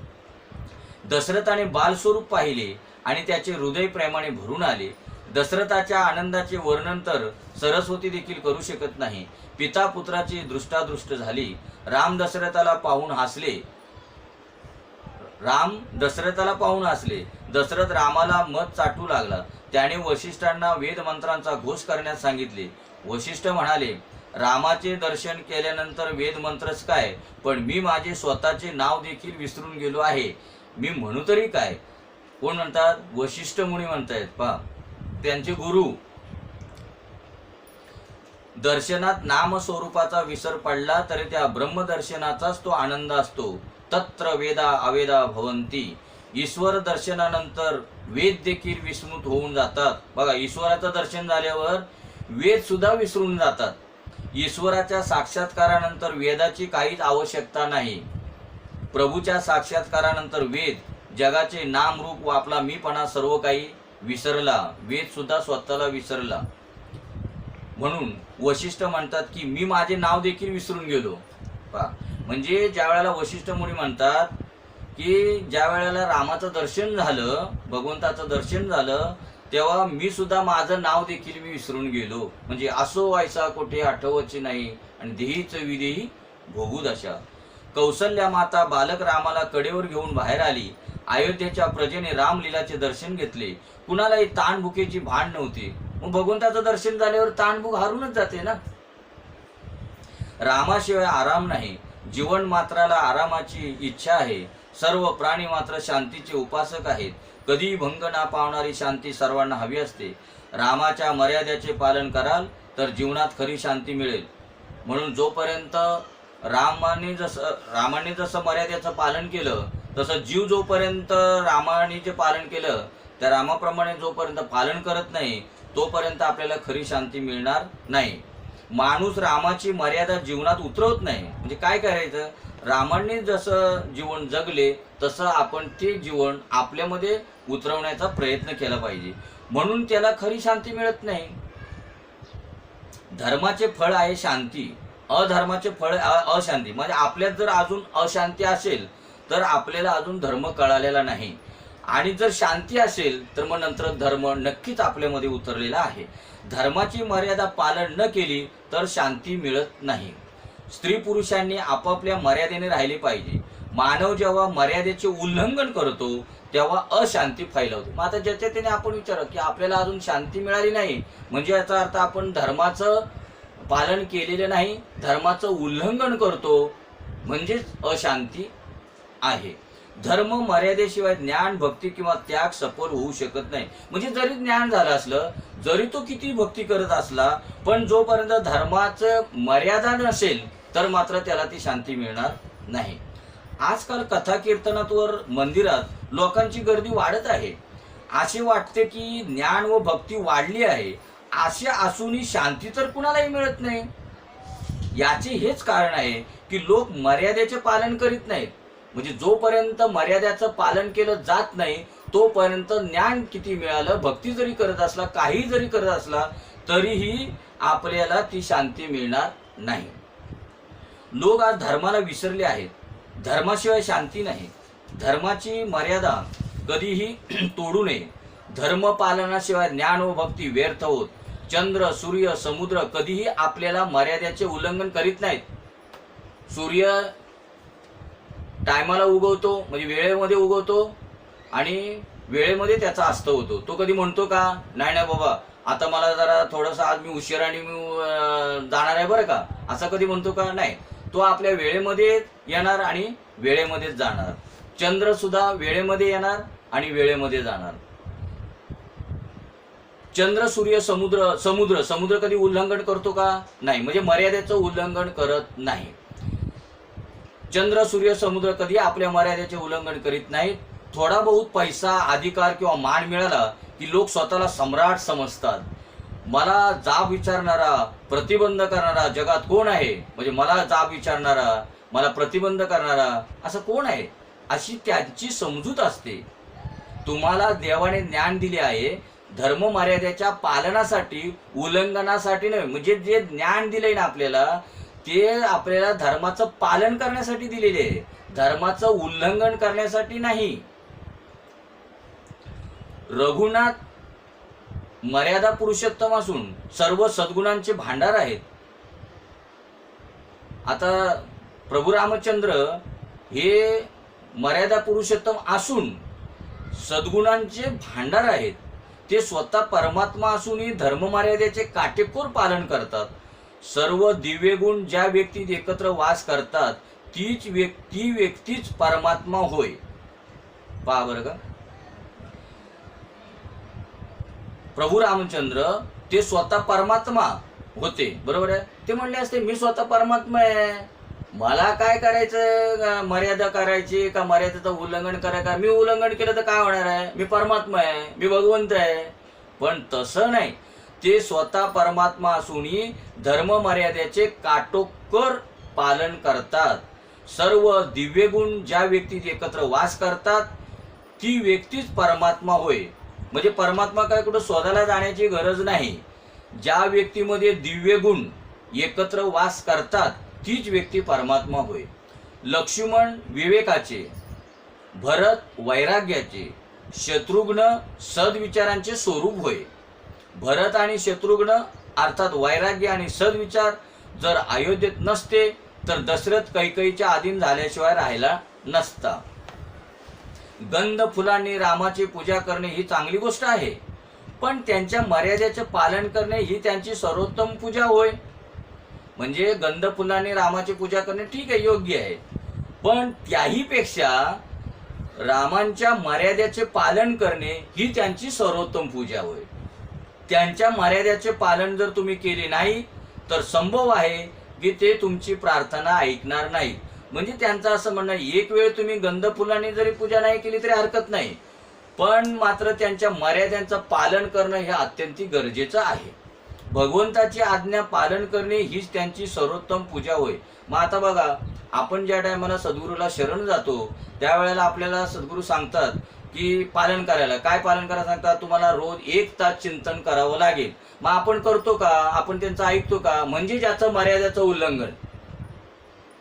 दशरथाने बालस्वरूप पाहिले आणि त्याचे हृदय प्रेमाने भरून आले. दशरथाच्या आनंदाचे वर्णन तर सरस्वती देखील करू शकत नाही. पिता पुत्राची दृष्टादृष्ट झाली. राम दशरथाला पाहून हसले. दशरथ रामाला मत चाटू लागला. त्याने वशिष्ठांना वेद मंत्रांचा घोष करण्यास सांगितले. वशिष्ठ म्हणाले, रामाचे दर्शन केल्यानंतर वेद मंत्रच काय, पण मी माझे स्वतःचे नाव देखील विसरून गेलो आहे. मी म्हणू तरी काय? कोण म्हणतात? वशिष्ठ मुनी म्हणतायत. पहा, त्यांचे गुरु. दर्शनात नाम स्वरूपाचा विसर पडला तरी त्या ब्रह्मदर्शनाचाच तो आनंद असतो. तत्र वेदा अवेदा भवंती. ईश्वर दर्शनानंतर वेद देखील विस्मृत होऊन जातात. बघा, ईश्वराचं दर्शन झाल्यावर वेद सुद्धा विसरून जातात. ईश्वराच्या साक्षात्कारानंतर वेदाची काहीच आवश्यकता नाही. प्रभूच्या साक्षात्कारानंतर वेद, जगाचे नाम रूप व आपला मीपणा सर्व काही विसरला. वेद सुद्धा स्वतःला विसरला. म्हणून वशिष्ठ म्हणतात की मी माझे नाव देखील विसरून गेलो. म्हणजे ज्या वेळेला वशिष्ठ मुनी म्हणतात की ज्या वेळेला रामाचं दर्शन झालं, भगवंताचं दर्शन झालं, तेव्हा मी सुद्धा माझं नाव देखील मी विसरून गेलो. म्हणजे असो व्हायचा कोठे आठवची नाही आणि देहीच विदेही भोगू दशा. कौसल्या माता बालक रामाला कडेवर घेऊन बाहेर आली. अयोध्येच्या प्रजेने रामलीलाचे दर्शन घेतले. कुणालाही ताणभुकेची भान नव्हती. मग भगवंताचं दर्शन झाल्यावर ताणभूक हारूनच जाते ना. रामाशिवाय आराम नाही. जीवन मात्राला आरामाची इच्छा आहे. सर्व प्राणी मात्र शांतीचे उपासक आहेत. कधी भंग ना पावणारी शांती सर्वांना हवी असते. रामाच्या मर्यादेचे पालन कराल तर जीवनात खरी शांती मिळेल. म्हणून जोपर्यंत रामाने जसं मर्यादेचं पालन केलं, तसं जीव जोपर्यंत रामाने जे पालन केलं त्या रामाप्रमाणे जोपर्यंत पालन करत नाही तोपर्यंत आपल्याला खरी शांती मिळणार नाही. माणूस रामाची मर्यादा जीवनात उतरवत नाही. म्हणजे काय करायचं, रामाने जसं जीवन जगले तसं आपण ते जीवन आपल्यामध्ये उतरवण्याचा प्रयत्न केला पाहिजे. म्हणून त्याला खरी शांती मिळत नाही. धर्माचे फळ आहे शांती, अधर्माचे फळ अशांती. म्हणजे आपल्यात जर अजून अशांती असेल तर आपल्याला अजून धर्म कळालेला नाही. आणि जर शांती असेल तर मग नंतर धर्म नक्कीच आपल्यामध्ये उतरलेला आहे. धर्माची मर्यादा पालन न केली तर शांती मिळत नाही. स्त्री पुरुषांनी आपापल्या मर्यादेने राहिले पाहिजे. मानव जेव्हा मर्यादेचे उल्लंघन करतो तेव्हा अशांती फैलावतो. मग आता ज्याच्या त्याने आपण विचार की आपल्याला अजून शांती मिळाली नाही, म्हणजे याचा अर्थ आपण धर्माचं पालन केलेलं नाही, धर्माचं उल्लंघन करतो, म्हणजेच अशांती आहे. धर्म मर्यादेशिवाय ज्ञान, भक्ती किंवा त्याग सफल होऊ शकत नाही. म्हणजे जरी ज्ञान झालं असलं, जरी तो किती भक्ती करत असला, पण जोपर्यंत धर्माचं मर्यादा नसेल तर मात्र त्याला ती शांती मिळणार नाही. आजकाल कथा कीर्तनावर मंदिरात लोकांची गर्दी वाढत आहे. असे वाटते की ज्ञान व भक्ती वाढली आहे, असे असूनही शांती तर कुणालाही मिळत नाही. याचे हेच कारण आहे की लोक मर्यादेचे पालन करीत नाहीत. म्हणजे जोपर्यंत मर्यादेचं पालन केलं जात नाही तोपर्यंत ज्ञान किती मिळालं, भक्ती जरी करत असला, काही जरी करत असला तरीही आपल्याला ती शांती मिळणार नाही. लोक आज धर्माला विसरले आहेत. धर्माशिवाय शांती नाही. धर्माची मर्यादा कधीही तोडू नये. धर्म पालनाशिवाय ज्ञान व भक्ती व्यर्थ होत. चंद्र, सूर्य, समुद्र कधीही आपल्याला मर्यादेचे उल्लंघन करीत नाहीत. सूर्य टायमाला उगवतो, म्हणजे वेळेमध्ये उगवतो आणि वेळेमध्ये त्याचा अस्त होतो. तो कधी म्हणतो का नाही ना बाबा आता मला जरा थोडंसं आज मी उशिराने जाणार आहे बरं का, असं कधी म्हणतो का? नाही. तो आपल्या वेळेमध्ये येणार आणि वेळेमध्येच जाणार. चंद्र सुद्धा वेळेमध्ये येणार आणि वेळेमध्ये जाणार. चंद्र, सूर्य, समुद्र कधी उल्लंघन करतो का? नाही. म्हणजे मर्यादेचं उल्लंघन करत नाही. चंद्र, सूर्य, समुद्र कधी आपल्या मर्यादेचे उल्लंघन करीत नाहीत. थोडा बहुत पैसा, अधिकार किंवा मान मिळाला की लोक स्वतःला सम्राट समजतात. मला जाब विचारणारा, प्रतिबंध करणारा जगात कोण आहे? म्हणजे मला जाब विचारणारा, मला प्रतिबंध करणारा असं कोण आहे? अशी त्यांची समजूत असते. तुम्हाला देवाने ज्ञान दिले आहे धर्म मर्यादेच्या पालनासाठी, उल्लंघनासाठी नाही. म्हणजे जे ज्ञान दिलंय ना आपल्याला, ते आपल्याला धर्माचं पालन करण्यासाठी दिलेले आहे, धर्माचं उल्लंघन करण्यासाठी नाही. रघुनाथ मर्यादा पुरुषोत्तम असून सर्व सद्गुणांचे भांडार आहेत. आता प्रभू रामचंद्र हे मर्यादा पुरुषोत्तम असून सद्गुणांचे भांडार आहेत. ते स्वतः परमात्मा असूनही धर्म मर्यादेचे काटेकोर पालन करतात. सर्व दिव्य गुण ज्या व्यक्तीत एकत्र वास करतात ती व्यक्तीच परमात्मा होय. पहा बरं का, प्रभू रामचंद्र ते स्वतः परमात्मा होते, बरोबर आहे. ते म्हणले असते मी स्वतः परमात्मा आहे, मला काय करायचं, मर्यादा करायची का मर्यादेचं उल्लंघन करायचं? मी उल्लंघन केलं तर काय होणार आहे? मी परमात्मा आहे, मी भगवंत आहे. पण तसं नाही. ते स्वतः परमात्मा असूनही धर्म मर्यादेचे काटेकोर पालन करतात. सर्व दिव्य गुण ज्या व्यक्तीत एकत्र वास करतात ती व्यक्तीच परमात्मा होय. म्हणजे परमात्मा काय कुठं शोधायला जाण्याची गरज नाही. ज्या व्यक्तीमध्ये दिव्य गुण एकत्र वास करतात तीच व्यक्ती परमात्मा होय. लक्ष्मण विवेकाचे, भरत वैराग्याचे, शत्रुघ्न सद्विचारांचे स्वरूप होय. भरत आणि शत्रुघ्न अर्थात वैराग्य आणि सद्विचार जर अयोध्येत नसते तर दशरथ कैकेयीच्या अधीन झाल्याशिवाय राहिला नसता. गंध फुलांनी रामाची पूजा करणे ही चांगली गोष्ट आहे, पण त्यांच्या मर्यादेचे पालन करणे ही त्यांची सर्वोत्तम पूजा होय. म्हणजे गंध फुलांनी रामाची पूजा करणे ठीक आहे, योग्य आहे, पण त्याही पेक्षा रामांच्या मर्यादेचे पालन करणे ही त्यांची सर्वोत्तम पूजा होय. त्यांच्या मर्यादेचे पालन जर तुम्ही केले नाही तर संभव आहे की ते तुमची प्रार्थना ऐकणार नाही. म्हणजे त्यांचं असं म्हणणं आहे, एक वेळ तुम्ही गंध फुलांनी जरी पूजा नाही केली तरी हरकत नाही, पण मात्र त्यांच्या मर्यादांचं पालन करणं हे अत्यंत गरजेचं आहे. भगवंताची आज्ञा पालन करणे हीच त्यांची सर्वोत्तम पूजा होय. मग आता बघा, आपण ज्या टायमाला सद्गुरूला शरण जातो त्यावेळेला आपल्याला सद्गुरू सांगतात की पालन करायला. काय पालन करायला सांगतात? तुम्हाला रोज 1 तास चिंतन करावं लागेल. मग आपण करतो का? आपण त्यांचं ऐकतो का? म्हणजे ज्याचं मर्यादेचं उल्लंघन.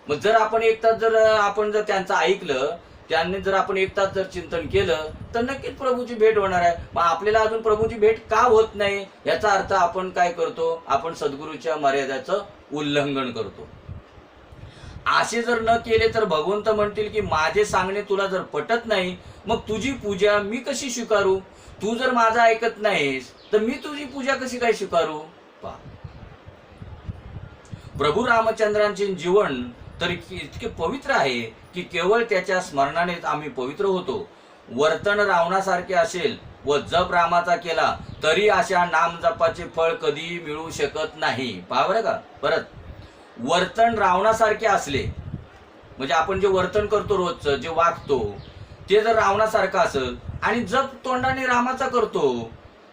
मग जर आपण 1 तास जर त्यांचं ऐकलं, त्यांनी जर आपण 1 तास जर चिंतन केलं तर नक्कीच प्रभूची भेट होणार आहे. मग आपल्याला अजून प्रभूची भेट का होत नाही? याचा अर्थ आपण काय करतो? आपण सद्गुरूच्या मर्यादेचं उल्लंघन करतो. असे जर न केले तर भगवंत म्हणतील की माझे सांगणे तुला जर पटत नाही मग तुझी पूजा मी कशी स्वीकारू? तू जर माझं ऐकत नाहीस तर मी तुझी पूजा कशी काय स्वीकारू? पहा, प्रभू रामचंद्रांचे जीवन तर इतके पवित्र आहे की केवळ त्याच्या स्मरणानेच आम्ही पवित्र होतो. वर्तन रावणासारखे असेल व जप रामाचा केला तरी अशा नाम जपाचे फळ कधीही मिळू शकत नाही. पहा बरं का. परत वर्तन रावणासारखे असले म्हणजे आपण जे वर्तन करतो रोजचं जे वागतो ते जर रावणासारखं असेल आणि जप तोंडाने रामाचा करतो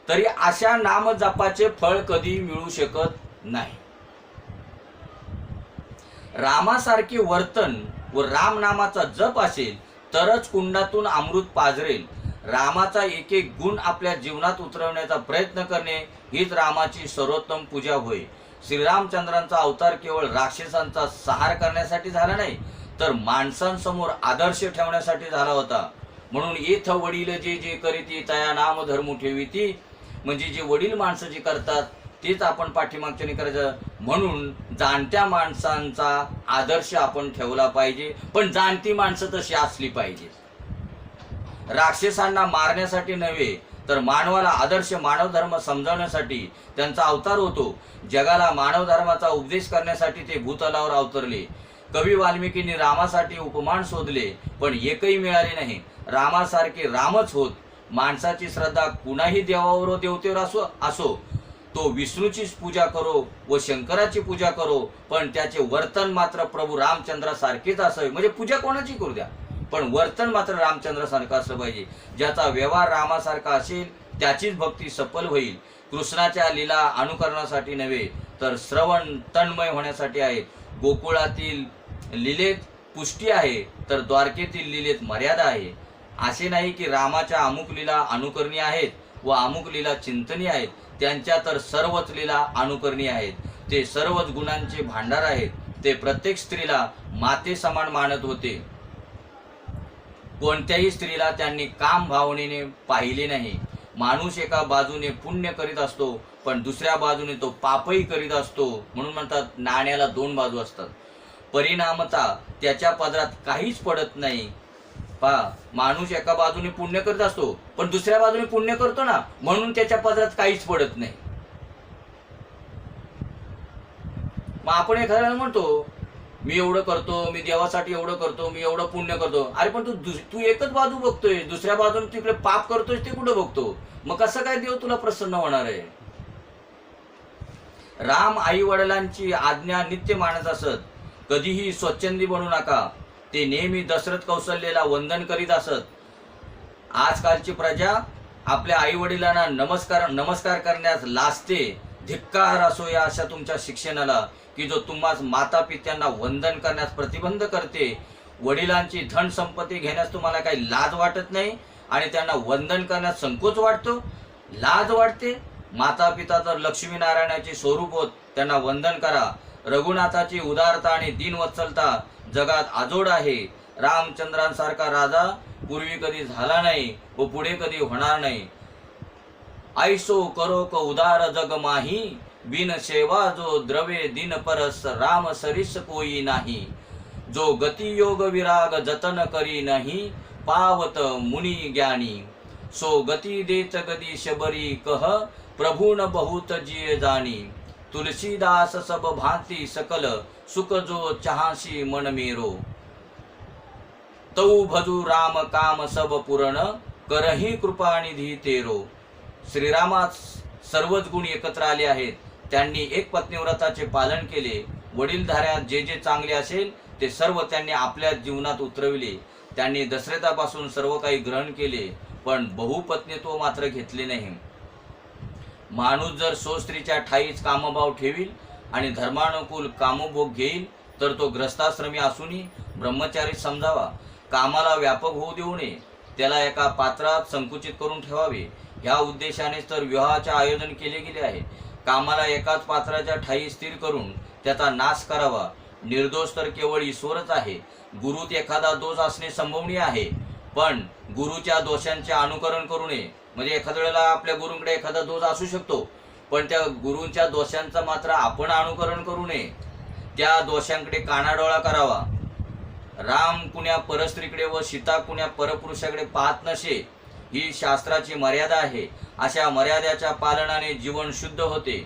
तरी अशा नाम जपाचे फळ कधी मिळू शकत नाही. रामासारखे वर्तन व राम नामाचा जप असेल तरच कुंडातून अमृत पाझरेल. रामाचा एक एक गुण आपल्या जीवनात उतरवण्याचा प्रयत्न करणे हीच रामाची सर्वोत्तम पूजा होय. श्रीरामचंद्रांचा अवतार केवळ राक्षसांचा संहार करण्यासाठी झाला नाही तर माणसांसमोर आदर्श ठेवण्यासाठी झाला होता. म्हणून येथ वडील जे जे करीती तया नाम धर्म ठेवीती, म्हणजे जे वडील माणसं जे करतात तेच आपण पाठीमागच्याने करायचं. म्हणून जाणत्या माणसांचा आदर्श आपण ठेवला पाहिजे, पण जाणती माणसं तशी असली पाहिजे. राक्षसांना मारण्यासाठी नव्हे तर मानवाला आदर्श मानव धर्म समजावण्यासाठी त्यांचा अवतार होतो. जगाला मानव धर्माचा उपदेश करण्यासाठी ते भूतलावर अवतरले. कवी वाल्मिकींनी रामासाठी उपमान शोधले पण एकही मिळाले नाही. रामासारखे रामच होत. माणसाची श्रद्धा कुणाही देवावर व देवतेवर असो तो विष्णूचीच पूजा करो व शंकराची पूजा करो, पण त्याचे वर्तन मात्र प्रभू रामचंद्रासारखेच असावे. म्हणजे पूजा कोणाची करू द्या पण वर्तन मात्र रामचंद्रासारखं असलं पाहिजे. ज्याचा व्यवहार रामासारखा असेल त्याचीच भक्ती सफल होईल. कृष्णाच्या लीला अनुकरणासाठी नव्हे तर श्रवण तन्मय होण्यासाठी आहे. गोकुळातील लीलेत पुष्टी आहे तर द्वारकेतील लीलेत मर्यादा आहे. असे नाही की रामाच्या अमुक लीला अनुकरणीय आहेत व अमुक लीला चिंतनीय आहेत. त्यांच्या तर सर्वच लीला अनुकरणीय आहेत. ते सर्वच गुणांचे भांडार आहेत. ते प्रत्येक स्त्रीला माते समान मानत होते. कोणत्याही स्त्रीला त्यांनी काम भावनेने पाहिले नाही. माणूस एका बाजूने पुण्य करीत असतो पण दुसऱ्या बाजूने तो पापही करीत असतो. म्हणून म्हणतात नाण्याला दोन बाजू असतात. परिणामता त्याच्या पदरात काहीच पडत नाही. पहा, माणूस एका बाजूने पुण्य करत असतो पण दुसऱ्या बाजूने पुण्य करतो ना, म्हणून त्याच्या पदरात काहीच पडत नाही. मग आपण एखाद्याला म्हणतो मी एवढं करतो, मी देवासाठी एवढं करतो, मी एवढं पुण्य करतो. अरे पण तू एकच बाजू बघतोय, दुसऱ्या बाजूने तिकडे पाप करतोय ते कुठं बघतो. मग कसं काय देव तुला प्रसन्न होणार आहे. राम आई वडिलांची आज्ञा नित्य मानत असत. कधीही स्वच्छंदी बनू नका. ते नेहमी दशरथ कौशल्याला वंदन करीत असत. आजकालची प्रजा आपल्या आई वडिलांना नमस्कार करण्यास लाजते. धिक्कार असो या अशा तुमच्या शिक्षणाला की जो तुम्हाला माता पित्यांना वंदन करण्यास प्रतिबंध करते. वडिलांची धन संपत्ती घेण्यास तुम्हाला काही लाज वाटत नाही आणि त्यांना वंदन करण्यास संकोच वाटतो, लाज वाटते. माता पिता तर लक्ष्मीनारायणाचे स्वरूप होत, त्यांना वंदन करा. रघुनाथाची उदारता आणि दीनवत्सलता जगात आजोड आहे. रामचंद्रांसारखा राजा पूर्वी कधी झाला नाही व पुढे कधी होणार नाही. ऐसो करो क उदार जग माही, बिन सेवा जो द्रवे दिन परस राम सरिस कोई नाही. जो गती योग विराग जतन करी नाही, पावत मुनी ज्ञानी. सो गती देत गदी शबरी कह, प्रभुन बहुत जिय जानी. तुलसीदास सब भांति सकल, सुख जो चाहसी मन मेरो. तऊ भजू राम काम सब पूर्ण, करही कृपा निधी तेरो. श्रीरामात सर्वच गुण एकत्र आले आहेत. त्यांनी एक पत्नीव्रताचे पालन केले. वडीलधाऱ्यात जे जे चांगले असेल ते सर्व त्यांनी आपल्या जीवनात उतरविले. त्यांनी दशरथापासून सर्व काही ग्रहण केले पण बहुपत्नीत्व मात्र घेतले नाही. माणूस जर स्त्रीच्या ठाईच कामभाव ठेवील आणि धर्मानुकूल कामभोग घेईल तर तो ग्रस्ताश्रमी असूनही ब्रह्मचारी समजावा. कामाला व्यापक होऊ देऊ नये. त्याला एका पात्रात संकुचित करून ठेवावे. ह्या उद्देशानेच तर विवाहाचे आयोजन केले गेले आहे. कामाला एकाच पात्राच्या ठाई स्थिर करून त्याचा नाश करावा. निर्दोष तर केवळ ईश्वरच आहे. गुरुत एखादा दोष असणे संभवनीय आहे पण गुरुच्या दोषांचे अनुकरण करू नये. म्हणजे एखाद्या वेळेला आपल्या गुरूंकडे एखादा दोष असू शकतो पण त्या गुरूंच्या दोषांचा मात्र आपण अनुकरण करू नये. त्या दोषांकडे कानाडोळा करावा. राम कुण्या परस्त्रीकडे व सीता कुण्या परपुरुषाकडे पाहत नसे, ही शास्त्राची मर्यादा आहे. अशा मर्यादेच्या पालनाने जीवन शुद्ध होते.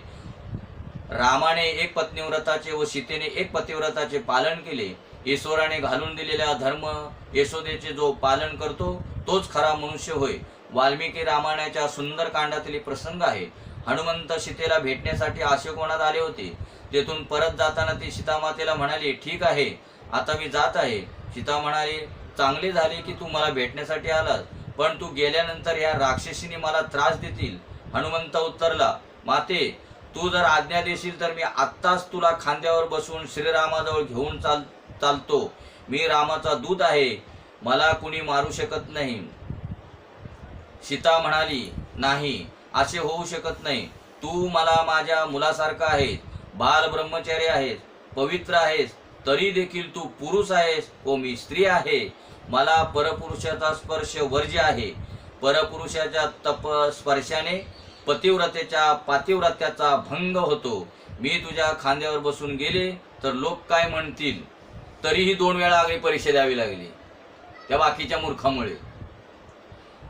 रामाने एक पत्नीव्रताचे व सीतेने एक पतिव्रताचे पालन केले. ईश्वराने घालून दिलेला धर्म यशोदेचे जो पालन करतो तोच खरा मनुष्य होय. वाल्मिकी रामायणाच्या सुंदर कांडातील प्रसंग आहे. हनुमंत सीतेला भेटण्यासाठी अशोकवनात आले होते. तेथून परत जाताना ती सीतामातेला म्हणाली, ठीक आहे, आता मी जात आहे. सीता म्हणाली, चांगले झाले की तू मला भेटण्यासाठी आलास, पण तू गेल्यानंतर या राक्षसीने मला त्रास देतील. हनुमंत उत्तरला, माते, तू जर आज्ञा देशील तर मी आत्ताच तुला खांद्यावर बसवून श्रीरामाजवळ घेऊन चालतो. मी रामाचा दूत आहे, मला कुणी मारू शकत नाही. सीता म्हणाली, नाही, असे होऊ शकत नाही. तू मला माझ्या मुलासारखा आहेस, बाल ब्रह्मचारी आहेस, पवित्र आहेस, तरी देखील तू पुरुष आहेस व मी स्त्री आहे. मला परपुरुषाचा स्पर्श वर्ज्य आहे. परपुरुषाच्या स्पर्शाने पतिव्रतेच्या पातिव्रत्याचा भंग होतो. मी तुझ्या खांद्यावर बसून गेले तर लोक काय म्हणतील. तरीही 2 वेळा आगळी परीक्षा द्यावी लागली त्या बाकीच्या मूर्खामुळे.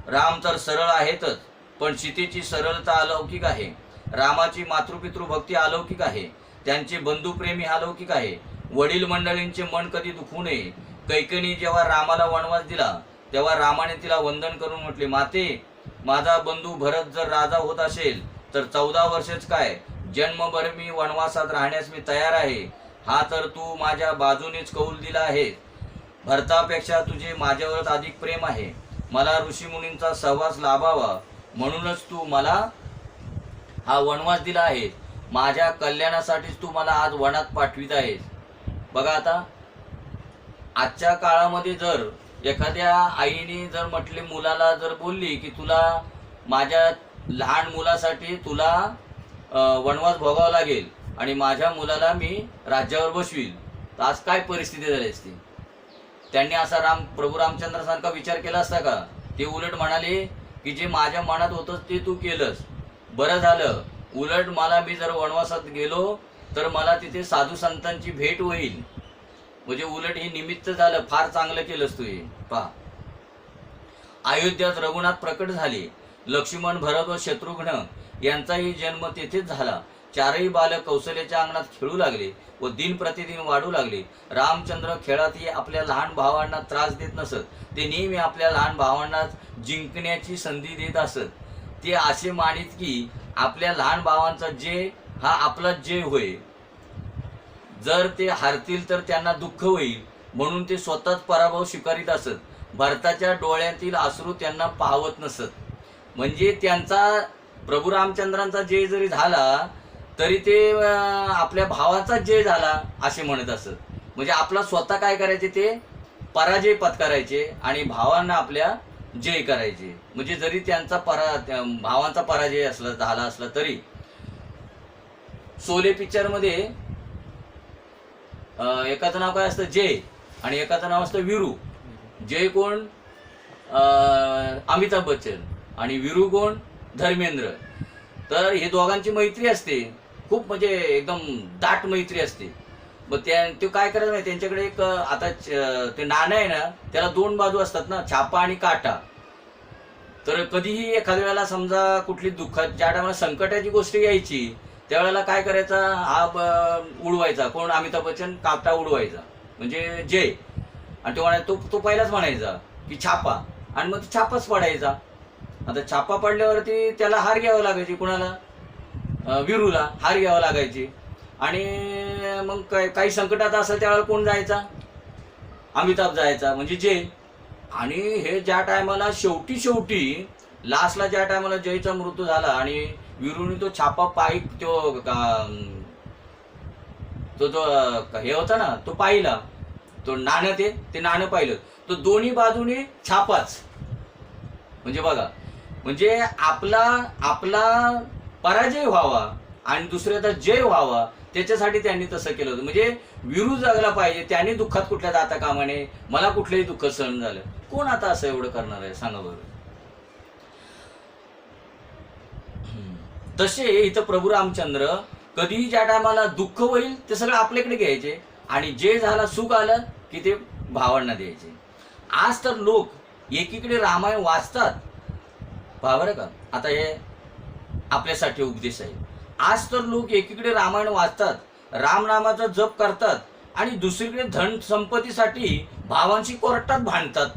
राम तर सरळ आहेतच, पण सीतेची सरळता अलौकिक आहे. रामाची मातृपितृ भक्ती अलौकिक आहे. त्यांचे बंधुप्रेमी अलौकिक आहे. वडील मंडळींचे मन कधी दुखू नये. कैकेयीने जेव्हा रामाला वनवास दिला तेव्हा रामाने तिला वंदन करून म्हटले, माते, माझा बंधू भरत जर राजा होत असेल तर 14 वर्षच काय, जन्मभर मी वनवासात राहण्यास मी तयार आहे. हा तर तू माझ्या बाजूनेच कौल दिला आहे. भरतापेक्षा तुझे माझ्यावरच अधिक प्रेम आहे. मला ऋषीमुनींचा सहवास लाभावा म्हणूनच तू मला हा वनवास दिला आहेस. माझ्या कल्याणासाठीच तू मला आज वनात पाठवित आहेस. बघा, आता आजच्या काळामध्ये जर एखाद्या आईने जर म्हटले, मुलाला जर बोलली की तुला माझ्या लहान मुलासाठी तुला वनवास भोगावा लागेल आणि माझ्या मुलाला मी राज्यावर बसवील, तर आज काय परिस्थिती झाली असती. त्यांनी असा प्रभू रामचंद्रासारखा विचार केला असता का. ते उलट म्हणाले की जे माझ्या मनात होतं ते तू केलंस, बरं झालं. उलट मला, मी जर वनवासात गेलो तर मला तिथे साधू संतांची भेट होईल, म्हणजे उलट हे निमित्त झालं. फार चांगलं केलंस तू. हे पहा, अयोध्यात रघुनाथ प्रकट झाले. लक्ष्मण, भरत व शत्रुघ्न यांचाही जन्म तेथेच झाला. 4ही बालक कौशल्याच्या अंगणात खेळू लागले व दिन प्रतिदिन वाढू लागले. रामचंद्र खेळातही आपल्या लहान भावांना त्रास देत नसत. ते नेहमी आपल्या लहान भावांना जिंकण्याची संधी देत असत. ते असे मानित की आपल्या लहान भावांचा जय हा आपला जय होय. जर ते हारतील तर त्यांना दुःख होईल, म्हणून ते स्वतःच पराभव स्वीकारित असत. भरताच्या डोळ्यातील अश्रू त्यांना पाहवत नसत. म्हणजे त्यांचा, प्रभू रामचंद्रांचा जय जरी झाला तरी ते आपल्या भावाचा जय झाला असे म्हणत असत. म्हणजे आपला स्वतः काय करायचे, ते पराजय पत्करायचे आणि भावांना आपल्या जय करायचे. म्हणजे जरी त्यांचा भावांचा पराजय झाला असला तरी. शोले पिक्चर मध्ये एकाचं नाव काय असतं, जय, आणि एकाचं नाव असतं वीरू. जय कोण, अमिताभ बच्चन, आणि वीरू कोण, धर्मेंद्र. तर हे दोघांची मैत्री असते खूप, म्हणजे एकदम दाट मैत्री असते. मग ते काय करायचं नाही, त्यांच्याकडे एक आता ते नाणं आहे ना, त्याला 2 बाजू असतात ना, छापा आणि काटा. तर कधीही एखाद्या वेळेला समजा कुठली दुःखात, ज्या टायमाला संकटाची गोष्ट यायची त्यावेळेला काय करायचा, हा उडवायचा कोण, अमिताभ बच्चन, काटा उडवायचा म्हणजे जय. आणि तो म्हणायचा, तो पहिलाच म्हणायचा की छापा, आणि मग छापाच पडायचा. आता छापा पडल्यावरती त्याला हार घ्यावं लागायची. कुणाला, वीरूला हार घ्यावं लागायची. आणि मग काही संकटात असेल त्यावेळेला कोण जायचा, अमिताभ जायचा म्हणजे जय. आणि हे ज्या टायमाला शेवटी लास्टला ज्या टायमाला जयचा मृत्यू झाला आणि वीरूने तो छापा पायी तो हे होता ना, तो पाहिला, तो नाणं, ते नाणं पाहिलं, तो दोन्ही बाजूने छापाच. म्हणजे बघा, म्हणजे आपला पराजय व्हावा आणि दुसऱ्याचा जय व्हावा, त्याच्यासाठी त्यांनी तसं केलं होतं. म्हणजे वीरू जगला पाहिजे, त्यांनी दुःखात कुठल्या जाता कामा नये. मला कुठलंही दुःख सहन झालं, कोण आता असं एवढं करणार आहे, सांगा बरं. तसे इथं प्रभू रामचंद्र कधीही ज्या टायमाला दुःख होईल ते सगळं आपल्याकडे घ्यायचे, आणि जे झालं, सुख आलं की ते भावांना द्यायचे. आज तर लोक एकीकडे रामायण वाचतात, पहा बरं का, आता हे आपल्यासाठी उपदेश आहे. आज तर लोक एकीकडे रामायण वाचतात, रामनामाचा जप करतात, आणि दुसरीकडे धन संपत्तीसाठी भावांशी कोर्टात भांडतात.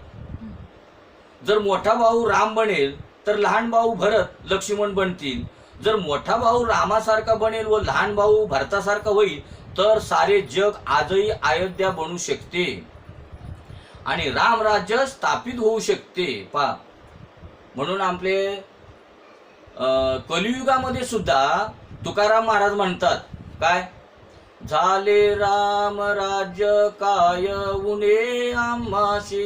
जर मोठा भाऊ राम बनेल तर लहान भाऊ भरत लक्ष्मण बनतील. जर मोठा भाऊ रामासारखा बनेल व लहान भाऊ भरतासारखा होईल तर सारे जग आजही अयोध्या बनू शकते आणि रामराज्य स्थापित होऊ शकते. पा म्हणून आपले कलियुगामध्ये सुद्धा तुकाराम महाराज म्हणतात काय, झाले राम राज्य काय उणे आम्हाशी,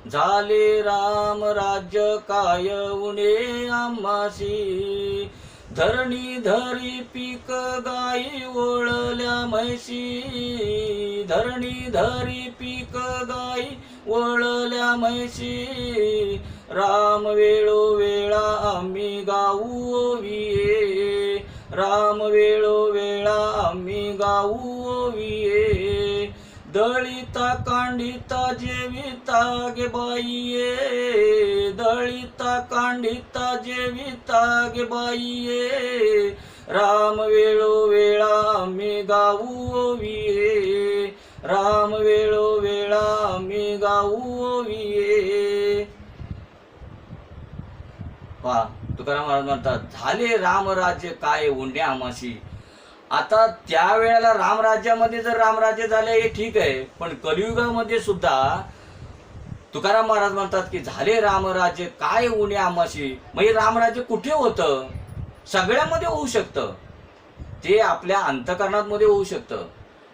झाले राम राज्य काय उणे आम्हाशी, धरणी धरी पीक गाई वळल्या म्हैशी, धरणी धरी पीक गाई वळल्या म्हैशी, राम वेळोवेळा आम्ही गाऊ ओविये, राम वेळोवेळा आम्ही गाऊ ओविये, दळिता कांडिता जेविता गे बाईये, दळिता कांडिता जेविता गे बाईये, राम वेळोवेळा आम्ही गाऊ ओविये, राम वेळोवेळा आम्ही गाऊ ओविये. पहा तुकाराम महाराज म्हणतात, झाले रामराज्य काय उंडे आमाशी. आता त्यावेळेला रामराज्यामध्ये जर रामराज्य झाले हे ठीक आहे, पण कलियुगामध्ये सुद्धा तुकाराम महाराज म्हणतात की झाले रामराज्य काय उणे आमाशी. म्हणजे रामराज्य कुठे होतं? सगळ्यामध्ये होऊ शकतं, ते आपल्या अंतःकरणामध्ये होऊ शकतं.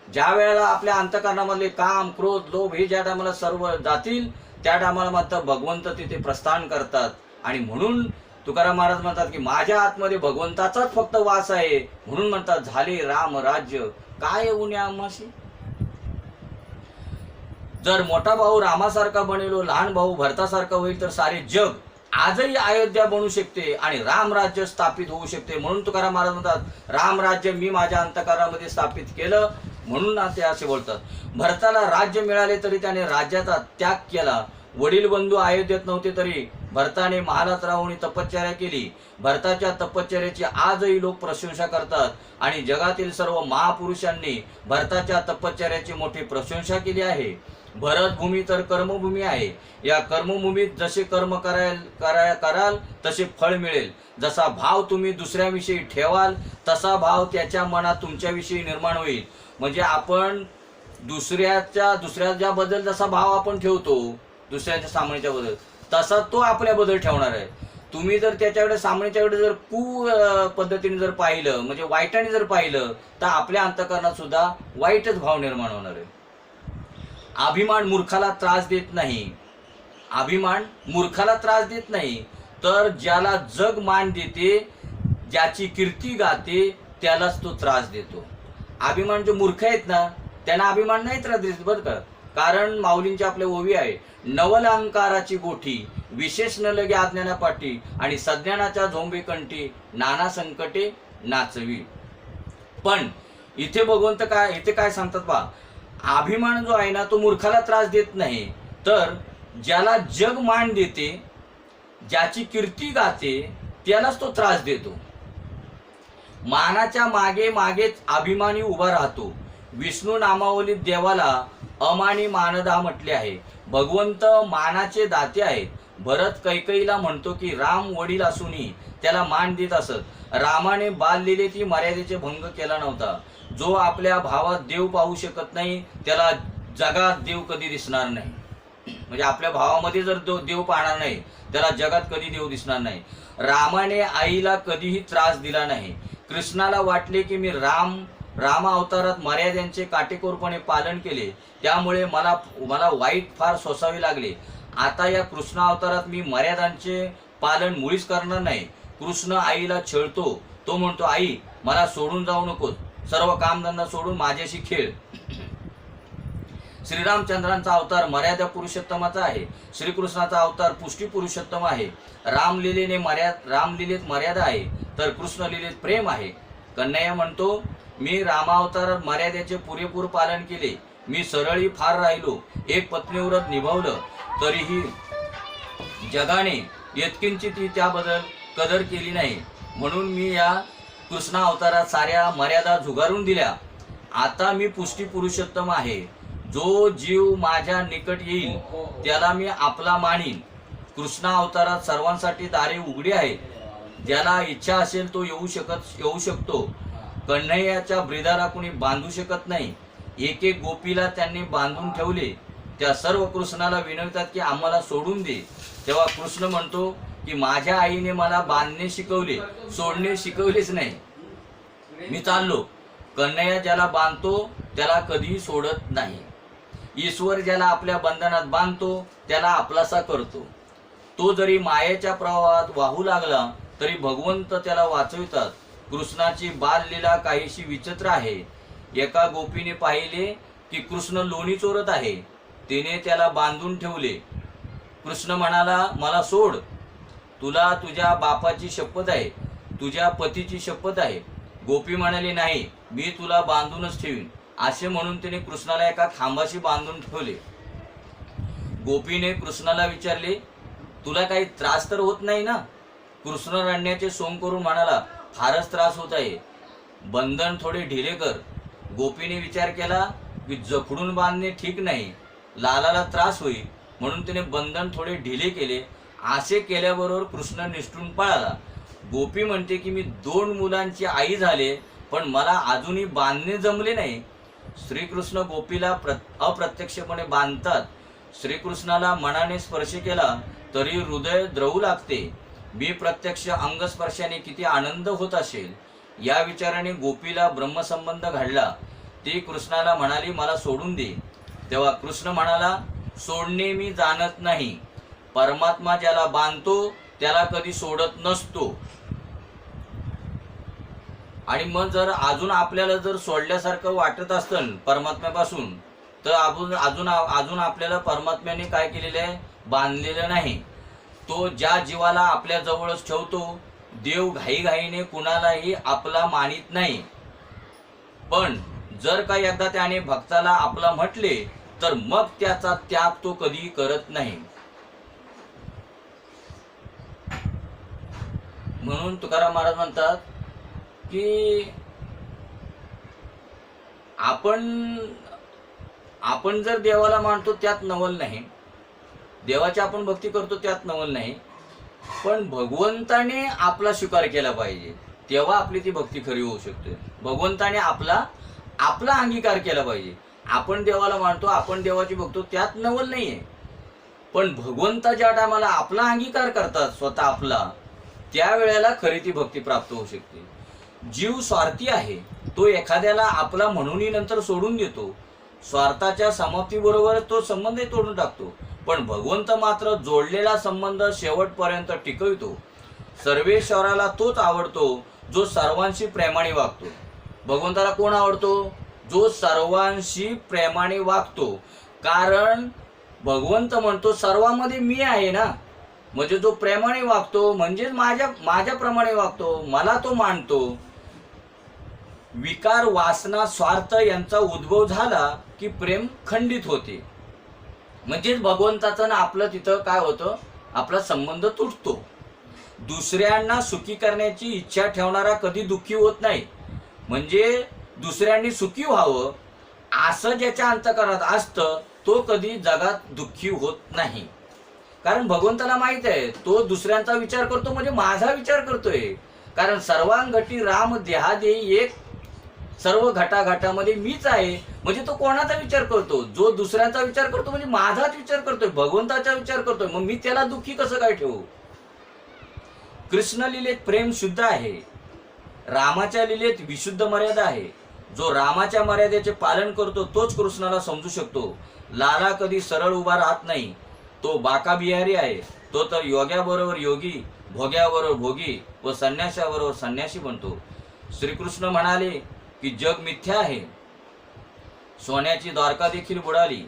ज्या वेळेला आपल्या अंतःकरणामधले काम क्रोध लोभ हे ज्या टायमाला सर्व जातील त्या टायमाला मात्र भगवंत तिथे प्रस्थान करतात. आणि म्हणून तुकाराम महाराज म्हणतात की माझ्या आतमध्ये भगवंताचाच फक्त वास आहे, म्हणून म्हणतात झाले राम राज्य काय उणे आम्हाशी. जर मोठा भाऊ रामासारखा बनेलो लहान भाऊ भरतासारखा होईल तर सारे जग आजही अयोध्या बनू शकते आणि रामराज्य स्थापित होऊ शकते. म्हणून तुकाराम महाराज म्हणतात रामराज्य मी माझ्या अंतःकरणामध्ये स्थापित केलं, म्हणून ते असे बोलतात. भरताला राज्य मिळाले तरी त्याने राज्याचा त्याग केला. वडील बंधू अयोध्येत नव्हते तरी भरताने महालात राहून तपश्चर्या केली. भरताच्या तपश्चर्याची आजही लोक प्रशंसा करतात आणि जगातील सर्व महापुरुषांनी भरताच्या तपश्चर्याची मोठी प्रशंसा केली आहे. भरत भूमी तर कर्मभूमी आहे. या कर्मभूमीत जसे कर्म कराल तसे फळ मिळेल. जसा भाव तुम्ही दुसऱ्याविषयी ठेवाल तसा भाव त्याच्या मनात तुमच्याविषयी निर्माण होईल. म्हणजे आपण दुसऱ्याच्या बद्दल जसा भाव आपण ठेवतो दुसऱ्याच्या सामनेच्या बद्दल तसा तो आपल्याबद्दल ठेवणार आहे. तुम्ही जर त्याच्याकडे सामनेच्याकडे जर पद्धतीने जर पाहिलं म्हणजे वाईटाने जर पाहिलं तर आपल्या अंतःकरणात सुद्धा वाईटच भाव निर्माण होणार आहे. अभिमान मूर्खाला त्रास देत नाही. अभिमान मूर्खाला त्रास देत नाही तर ज्याला जग मान देते ज्याची कीर्ती गाते त्यालाच तो त्रास देतो. अभिमान जो मूर्ख आहेत ना त्यांना अभिमान नाही त्रास देत बरं का. कारण माऊलींची आपल्या ओवी आहे, नवल अंकाराची गोठी विशेष न लगे अज्ञाना पाठी आणि सज्ञानाच्या झोंबे कंठी नाना संकटे नाचवी. पण इथे भगवंत इथे काय सांगतात पहा, अभिमान जो आहे ना तो मूर्खाला त्रास देत नाही तर ज्याला जग मान देते ज्याची कीर्ती गाते त्यालाच तो त्रास देतो. मानाच्या मागे मागेच अभिमानी उभा राहतो. विष्णू नामावलीत देवाला अमानी मानदा म्हटले आहे. भगवंत मानाचे दाते आहेत. भरत कैकईला म्हणतो की राम वडील असूनही त्याला मान देत असत. रामाने बाललीलेची मर्यादेचे भंग केला नव्हता. जो आपल्या भावात देव पाहू शकत नाही त्याला जगात देव कधी दिसणार नाही. म्हणजे आपल्या भावामध्ये जर देव पाहणार नाही त्याला जगात कधी देव दिसणार नाही. रामाने आईला कधीही त्रास दिला नाही. कृष्णाला वाटले की मी राम अवतारात मर्यादांचे काटेकोरपणे पालन केले त्यामुळे मला वाईट फार सोसावे लागले. आता या कृष्ण अवतारात मी मर्यादांचे पालन मुळीच करणार नाही. कृष्ण आईला छळतो. तो म्हणतो आई मला सोडून जाऊ नकोस, सर्व कामधंदा सोडून माझ्याशी खेळ. श्रीरामचंद्रांचा अवतार मर्यादा पुरुषोत्तमाचा आहे. श्रीकृष्णाचा अवतार पुष्टी पुरुषोत्तम आहे. रामलीलेत मर्यादा आहे तर कृष्ण लीलेत प्रेम आहे. कन्हैया म्हणतो मी रामावतारात मर्यादेचे पुरेपूर पालन केले. मी सरळी फार राहिलो. एक पत्नीव्रत निभावलं तरीही जगाने यत्किंचित त्याबद्दल कदर केली नाही. म्हणून मी या कृष्ण अवतारात साऱ्या मर्यादा झुगारून दिल्या. आता मी पुष्टी पुरुषोत्तम आहे. जो जीव माझ्या निकट येईल त्याला मी आपला मानीन. कृष्ण अवतारात सर्वांसाठी दारे उघडी आहेत. ज्याला इच्छा असेल तो येऊ शकतो. कन्हैयाच्या ब्रिदाला कोणी बांधू शकत नाही. एक एक गोपीला त्यांनी बांधून ठेवले. त्या सर्व कृष्णाला विनवतात की आम्हाला सोडून दे. तेव्हा कृष्ण म्हणतो की माझ्या आईने मला बांधणे शिकवले, सोडणे शिकवलेच नाही. मी चाललो. कन्हैया ज्याला बांधतो त्याला कधीही सोडत नाही. ईश्वर ज्याला आपल्या बंधनात बांधतो त्याला आपलासा करतो. तो जरी मायेच्या प्रवाहात वाहू लागला तरी भगवंत त्याला वाचवितात. कृष्णाची बाललीला काहीशी विचित्र आहे. एका गोपीने पाहिले की कृष्ण लोणी चोरत आहे. तिने त्याला बांधून ठेवले. कृष्ण म्हणाला, मला सोड. तुला तुझ्या बापाची शपथ आहे, तुझ्या पतीची शपथ आहे. गोपी म्हणाली, नाही, मी तुला बांधूनच ठेवीन. असे म्हणून तिने कृष्णाला एका खांबाशी बांधून ठेवले. गोपीने कृष्णाला विचारले, तुला काही त्रास तर होत नाही ना? कृष्ण रडण्याचे सोंग करून म्हणाला, फारच त्रास होत आहे. बंधन थोडे ढिले कर. गोपीने विचार केला की जखडून बांधणे ठीक नाही, लालाला त्रास होईल, म्हणून तिने बंधन थोडे ढिले केले. असे केल्याबरोबर कृष्ण निष्ठून पळाला. गोपी म्हणते की मी 2 मुलांची आई झाले पण मला अजूनही बांधणे जमले नाही. श्रीकृष्ण गोपीला अप्रत्यक्षपणे बांधतात. श्रीकृष्णाला मनाने स्पर्श केला तरी हृदय द्रवू लागते. मी प्रत्यक्ष अंगस्पर्शाने किती आनंद होत असेल. या विचाराने गोपीला ब्रह्मसंबंध घडला. ती कृष्णाला म्हणाली, मला सोडून दे. तेव्हा कृष्ण म्हणाला, सोडणे मी जाणत नाही. परमात्मा ज्याला बांधतो त्याला कधी सोडत नसतो. आणि मग जर आपल्याला जर सोडल्यासारखं वाटत असतं परमात्म्यापासून, तर अजून आपल्याला परमात्म्याने काय केलेलं आहे? बांधलेलं नाही. तो ज्या जीवाला आपल्या जवळच ठेवतो, देव घाईघाईने कुणालाही आपला मानित नाही. पण जर का एकदा त्याने भक्ताला आपला म्हटले तर मग त्याचा त्याग तो कधी करत नाही. म्हणून तुकाराम महाराज म्हणतात की आपण जर देवाला मानतो त्यात नवल नाही, देवाची आपण भक्ती करतो त्यात नवल नाही, पण भगवंताने आपला स्वीकार केला पाहिजे, तेव्हा आपली ती भक्ती खरी होऊ शकते. भगवंताने आपला अंगीकार केला पाहिजे. आपण देवाला मानतो, आपण देवाची बघतो त्यात नवल नाहीये, पण भगवंता ज्या टायमाला आपला अंगीकार करतात स्वतः आपला, त्यावेळेला खरी ती भक्ती प्राप्त होऊ शकते. जीव स्वार्थी आहे. तो एखाद्याला आपला म्हणूनही नंतर सोडून देतो. स्वार्थाच्या समाप्तीबरोबर तो संबंध तोडून टाकतो. पण भगवंत मात्र जोडलेला संबंध शेवटपर्यंत टिकवितो. सर्वेश्वराला तोच आवडतो जो सर्वांशी प्रेमाने वागतो. भगवंताला कोण आवडतो? जो सर्वांशी प्रेमाने वागतो. कारण भगवंत म्हणतो सर्वांमध्ये मी आहे ना. म्हणजे जो प्रेमाने वागतो म्हणजे माझ्याप्रमाणे वागतो, मला तो मानतो. विकार, वासना, स्वार्थ यांचा उद्भव झाला की प्रेम खंडित होते. म्हणजेच भगवंताचं ना आपलं तिथं काय होतं? आपला संबंध तुटतो. दुसऱ्यांना सुखी करण्याची इच्छा ठेवणारा कधी दुःखी होत नाही. म्हणजे दुसऱ्यांनी सुखी व्हावं असं ज्याच्या अंतःकरणात असतं तो कधी जगात दुःखी होत नाही. कारण भगवंताला माहित आहे तो दुसऱ्यांचा विचार करतो म्हणजे माझा विचार करतोय. कारण सर्वांगठी राम देहादेही एक, सर्व घटाघटामध्ये मीच आहे. म्हणजे तो कोणाचा विचार करतो? जो दुसऱ्यांचा विचार करतो म्हणजे माझाच विचार करतोय, भगवंताचा विचार करतोय. मग मी त्याला दुःखी कसं काय ठेवू? कृष्ण लीलेत प्रेम शुद्ध आहे. रामाच्या लीलेत विशुद्ध मर्यादा आहे. जो रामाच्या मर्यादेचे पालन करतो तोच कृष्णाला समजू शकतो. लाला कधी सरळ उभा राहत नाही. तो बाका बिहारी आहे. तो तर योग्याबरोबर योगी, भोग्याबरोबर भोगी व संन्याशाबरोबर संन्यासी बनतो. श्रीकृष्ण म्हणाले की जग मिथ्या आहे. सोन्याची द्वारका देखील बुडाली.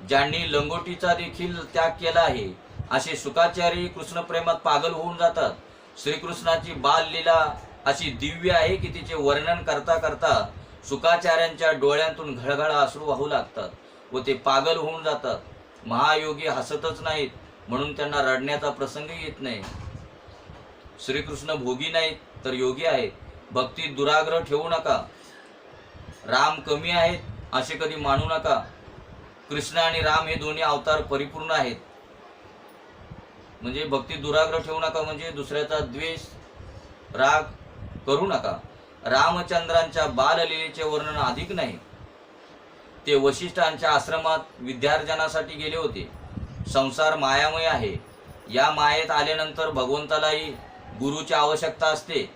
ज्यांनी लंगोटीचा देखील त्याग केला आहे असे शुकाचारी कृष्ण प्रेमात पागल होऊन जातात. श्रीकृष्णाची बाललीला अशी दिव्य आहे की तिचे वर्णन करता करता शुकाचार्यांच्या डोळ्यांतून घळघळ अश्रू वाहू लागतात व ते पागल होऊन जातात. महायोगी हसतच नाहीत म्हणून त्यांना रडण्याचा प्रसंग येत नाही. श्रीकृष्ण भोगी नाहीत तर योगी आहेत. भक्तीत दुराग्रह ठेवू नका. राम कमी आहेत असे कधी मानू नका. कृष्ण आणि राम हे दोन्ही अवतार परिपूर्ण आहेत. म्हणजे भक्ती दुराग्रह ठेवू नका, म्हणजे दुसऱ्याचा द्वेष राग करू नका. रामचंद्रांच्या बाललीलेचे वर्णन अधिक नाही. ते वशिष्ठांच्या आश्रमात विद्यार्जनासाठी गेले होते. संसार मायामय आहे. या मायेत आल्यानंतर भगवंतालाही गुरुची आवश्यकता असते.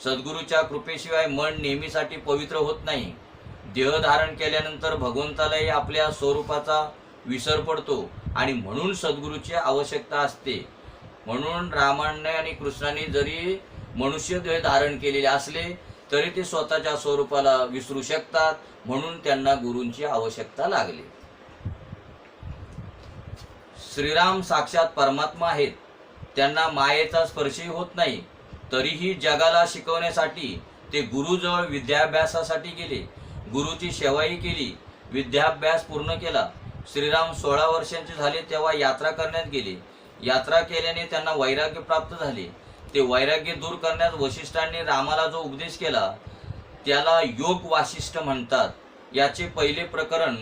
सद्गुरूच्या कृपेशिवाय मन नेहमीसाठी पवित्र होत नाही. देह धारण केल्यानंतर भगवंतालाही आपल्या स्वरूपाचा विसर पडतो आणि म्हणून सद्गुरूची आवश्यकता असते. म्हणून रामाने आणि कृष्णाने जरी मनुष्य देह धारण केलेले असले तरी ते स्वतःच्या स्वरूपाला विसरू शकतात. म्हणून त्यांना गुरूंची आवश्यकता लागली. श्रीराम साक्षात परमात्मा आहेत. त्यांना मायेचा स्पर्शही होत नाही. तरीही जगाला शिकवण्यासाठी ते गुरुजवळ विद्याभ्यासासाठी गेले. गुरुची सेवाही केली. विद्याभ्यास पूर्ण केला. श्रीराम 16 वर्षांचे झाले तेव्हा यात्रा करण्यात गेले. यात्रा केल्याने त्यांना वैराग्य प्राप्त झाले. ते वैराग्य दूर करण्यास वशिष्ठांनी रामाला जो उपदेश केला त्याला योग वासिष्ठ म्हणतात. याचे पहिले प्रकरण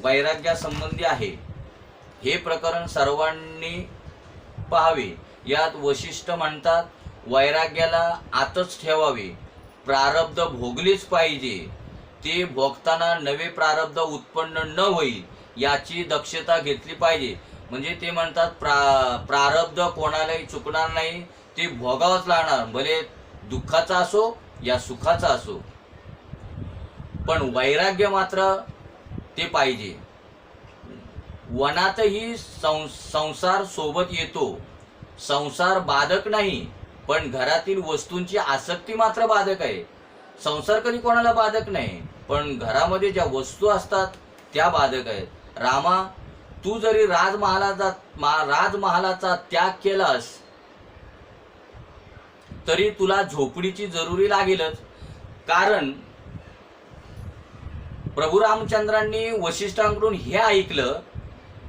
वैराग्यासंबंधी आहे. हे प्रकरण सर्वांनी पाहावे. यात वशिष्ठ म्हणतात वैराग्याला आतच ठेवावे. प्रारब्ध भोगलेच पाहिजे. ते भोगताना नवे प्रारब्ध उत्पन्न न होईल याची दक्षता घेतली पाहिजे. म्हणजे ते म्हणतात प्रारब्ध कोणालाही चुकणार नाही. ते भोगावंच लागणार, भले दुःखाचा असो या सुखाचा असो. पण वैराग्य मात्र ते पाहिजे. वनातही संसार सोबत येतो. संसार बाधक नाही, पण घरातील वस्तूंची आसक्ती मात्र बाधक आहे. संसार कधी कोणाला बाधक नाही, पण घरामध्ये ज्या वस्तू असतात त्या बाधक आहेत. रामा, तू जरी राजमहालाचा त्याग केलास तरी तुला झोपडीची जरुरी लागेलच. कारण प्रभू रामचंद्रांनी वशिष्ठांकडून हे ऐकलं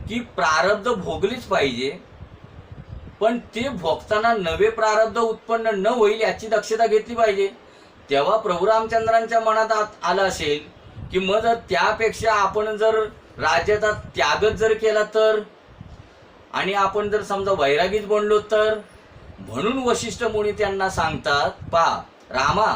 की प्रारब्ध भोगलीच पाहिजे, पण ते भोगताना नवे प्रारब्ध उत्पन्न न होईल याची दक्षता घेतली पाहिजे. तेव्हा प्रभू रामचंद्रांच्या मनात आलं असेल की मग जर त्यापेक्षा आपण जर राज्याचा त्यागच जर केला तर, आणि आपण जर समजा वैरागीच बनलो तर. म्हणून वशिष्ठ मुनी त्यांना सांगतात, पहा रामा,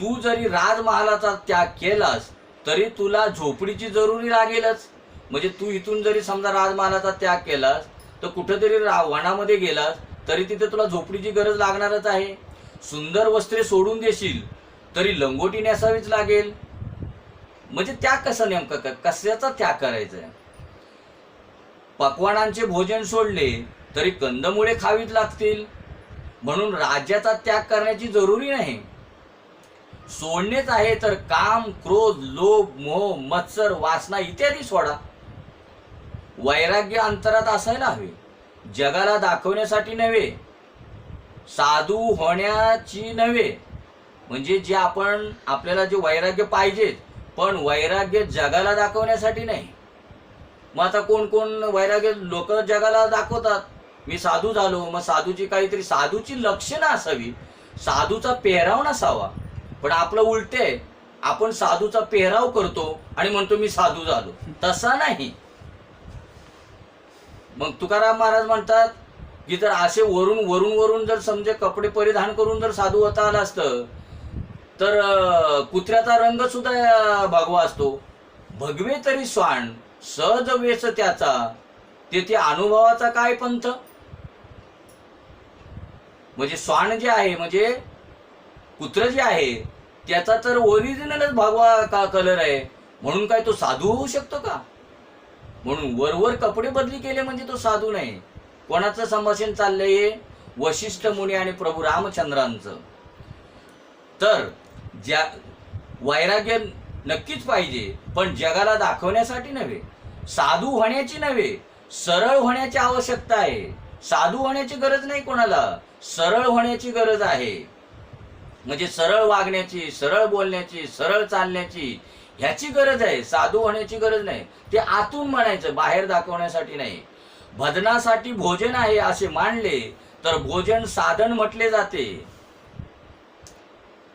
तू जरी राजमहालाचा त्याग केलास तरी तुला झोपडीची जरुरी लागेलच. म्हणजे तू इथून जरी समजा राजमहालाचा त्याग केलास तर कुठेतरी वनामध्ये गेलास तरी तिथे तुला झोपडीची गरज लागणारच आहे. सुंदर वस्त्रे सोडून देशील तरी लंगोटी नेसावीच लागेल. म्हणजे त्याग कसा नेमका, कशाचा त्याग करायचा आहे. पक्वानांचे भोजन सोडले तरी कंदमुळे खावीच लागतील. म्हणून राज्याचा त्याग करण्याची जरुरी नाही, सोडणेच आहे तर काम, क्रोध, लोभ, मोह, मत्सर, वासना इत्यादी सोडा. वैराग्य अंतरात असायला हवे. जगाला दाखवण्यासाठी नव्हे, साधू होण्याची नव्हे. म्हणजे जे आपल्याला जे वैराग्य पाहिजे, पण वैराग्य जगाला दाखवण्यासाठी नाही. मग आता कोण कोण वैराग्य लोक जगाला दाखवतात, मी साधू झालो. मग साधूची काहीतरी साधूची लक्षणं असावी, साधूचा पेहराव नसावा. पण आपलं उलट आहे, आपण साधूचा पेहराव करतो आणि म्हणतो मी साधू झालो. तसा नाही. मग तुकाराम महाराज म्हणतात की जर असे वरून जर समजे कपडे परिधान करून जर साधू होता आला असतं तर कुत्र्याचा रंग सुद्धा भगवा असतो. भगवे तरी स्वान सहज वेश त्याचा, तेथे अनुभवाचा काय पंथ. म्हणजे स्वान जे आहे, म्हणजे कुत्र जे आहे त्याचा तर ओरिजिनलच भगवा का कलर आहे, म्हणून काय तो साधू होऊ शकतो का. म्हणून वरवर कपडे बदली केले म्हणजे तो साधू नाही. कोणाचं संभाषण चाललंय, वशिष्ठ मुनी आणि प्रभू रामचंद्रांचं. तर वैराग्य नक्कीच पाहिजे, पण जगाला दाखवण्यासाठी नव्हे, साधू होण्याची नव्हे, सरळ होण्याची आवश्यकता आहे. साधू होण्याची गरज नाही कोणाला, सरळ होण्याची गरज आहे. म्हणजे सरळ वागण्याची, सरळ बोलण्याची, सरळ चालण्याची ह्याची गरज आहे. साधू होण्याची गरज नाही. ते आतून म्हणायचं, बाहेर दाखवण्यासाठी नाही. भजनासाठी भोजन आहे असे मानले तर भोजन साधन म्हटले जाते.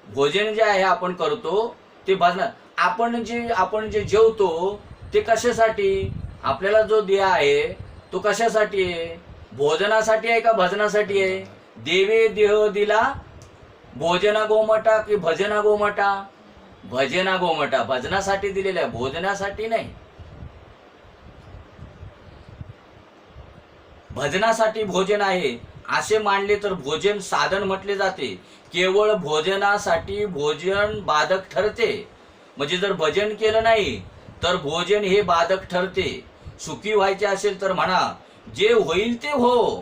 भोजन जे आहे आपण करतो ते भजन. आपण जे जेवतो ते कशासाठी? आपल्याला जो देह आहे तो कशासाठी आहे? भोजनासाठी आहे का भजनासाठी आहे? देवे देह दिला भोजना गोमटा की भजना गोमटा? भजना गोमटा, भजनासाठी दिलेला आहे, भोजनासाठी नाही. भजनासाठी भोजन आहे असे मानले तर भोजन साधन म्हटले जाते. केवळ भोजनासाठी भोजन बाधक ठरते. म्हणजे जर भजन केलं नाही तर भोजन हे बाधक ठरते. सुखी व्हायचे असेल तर म्हणा, जे होईल ते हो,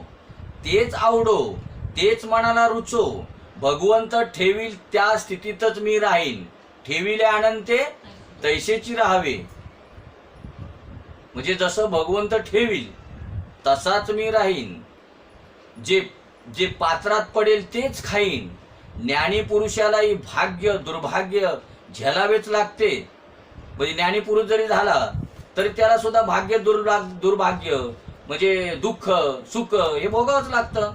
तेच आवडो, तेच मनाला रुचो, भगवंत ठेवील त्या स्थितीतच मी राहीन, ठेविले अनंते तैसेची राहावे. म्हणजे जसं भगवंत ठेवील तसाच मी राहीन. जे जे पात्रात पडेल तेच खाईन. ज्ञानी पुरुषालाही भाग्य दुर्भाग्य झेलावेच लागते. म्हणजे ज्ञानी पुरुष जरी झाला तरी त्याला सुद्धा भाग्य दुर्भाग्य म्हणजे दुःख सुख हे भोगावंच लागतं.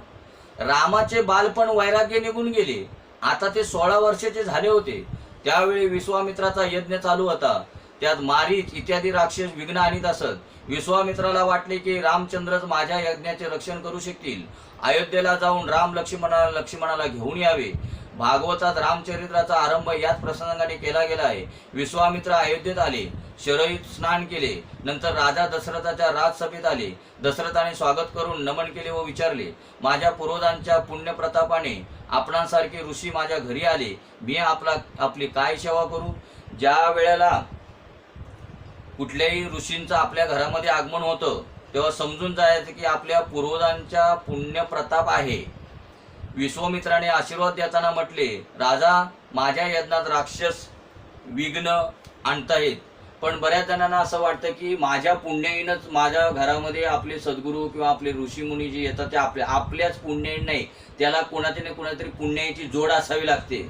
रामाचे बालपण वैराग्य निघून गेले. आता ते 16 वर्षाचे झाले होते. त्यावेळी विश्वामित्राचा यज्ञ चालू होता. त्यात मारीच इत्यादी राक्षस विघ्न आणीत असत. विश्वामित्राला वाटले की रामचंद्रच माझ्या यज्ञाचे रक्षण करू शकतील. अयोध्येला जाऊन लक्ष्मणाला घेऊन यावे. भागवतात रामचरित्राचा आरंभ याच प्रसंगाने केला गेला आहे. विश्वामित्र अयोध्येत आले, शरयूत स्नान केले. नंतर राजा दशरथाच्या राजसभेत आले. दशरथाने स्वागत करून नमन केले व विचारले, माझ्या पूर्वजांच्या पुण्यप्रतापाने आपणासारखे ऋषी माझ्या घरी आले, मी आपली काय सेवा करू? ज्या वेळेला कुठल्याही ऋषींचं आपल्या घरामध्ये आगमन होतं तेव्हा समजून जायचं की आपल्या पूर्वजांच्या पुण्यप्रताप आहे. विश्वामित्राने आशीर्वाद देताना म्हटले, राजा, माझ्या यज्ञात राक्षस विघ्न आणतायत, पण बऱ्याच जणांना असं वाटतं की माझ्या पुण्याईनच माझ्या घरामध्ये आपले सद्गुरू किंवा आपले ऋषीमुनी जे येतात ते आपल्याच पुण्याईन नाही, त्याला कोणाची ना कोणातरी पुण्याईची जोड असावी लागते,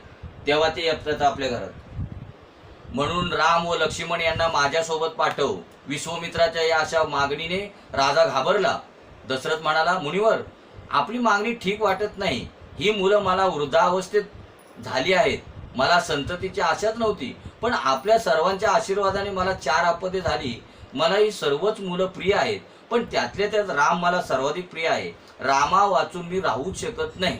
तेव्हा ते येतात आपल्या घरात. म्हणून राम व लक्ष्मण यांना माझ्यासोबत पाठव. विश्वामित्राच्या या अशा मागणीने राजा घाबरला. दशरथ म्हणाला, मुनिवर, आपली मागणी ठीक वाटत नाही. ही मुलं मला वृद्धावस्थेत झाली आहेत. मला संततीची आशाच नव्हती, पण आपल्या सर्वांच्या आशीर्वादाने मला 4 आपदे झाली. मला ही सर्वच मुलं प्रिय आहेत, पण त्यातल्या त्यात राम मला सर्वाधिक प्रिय आहे. रामा वाचून मी राहूच शकत नाही.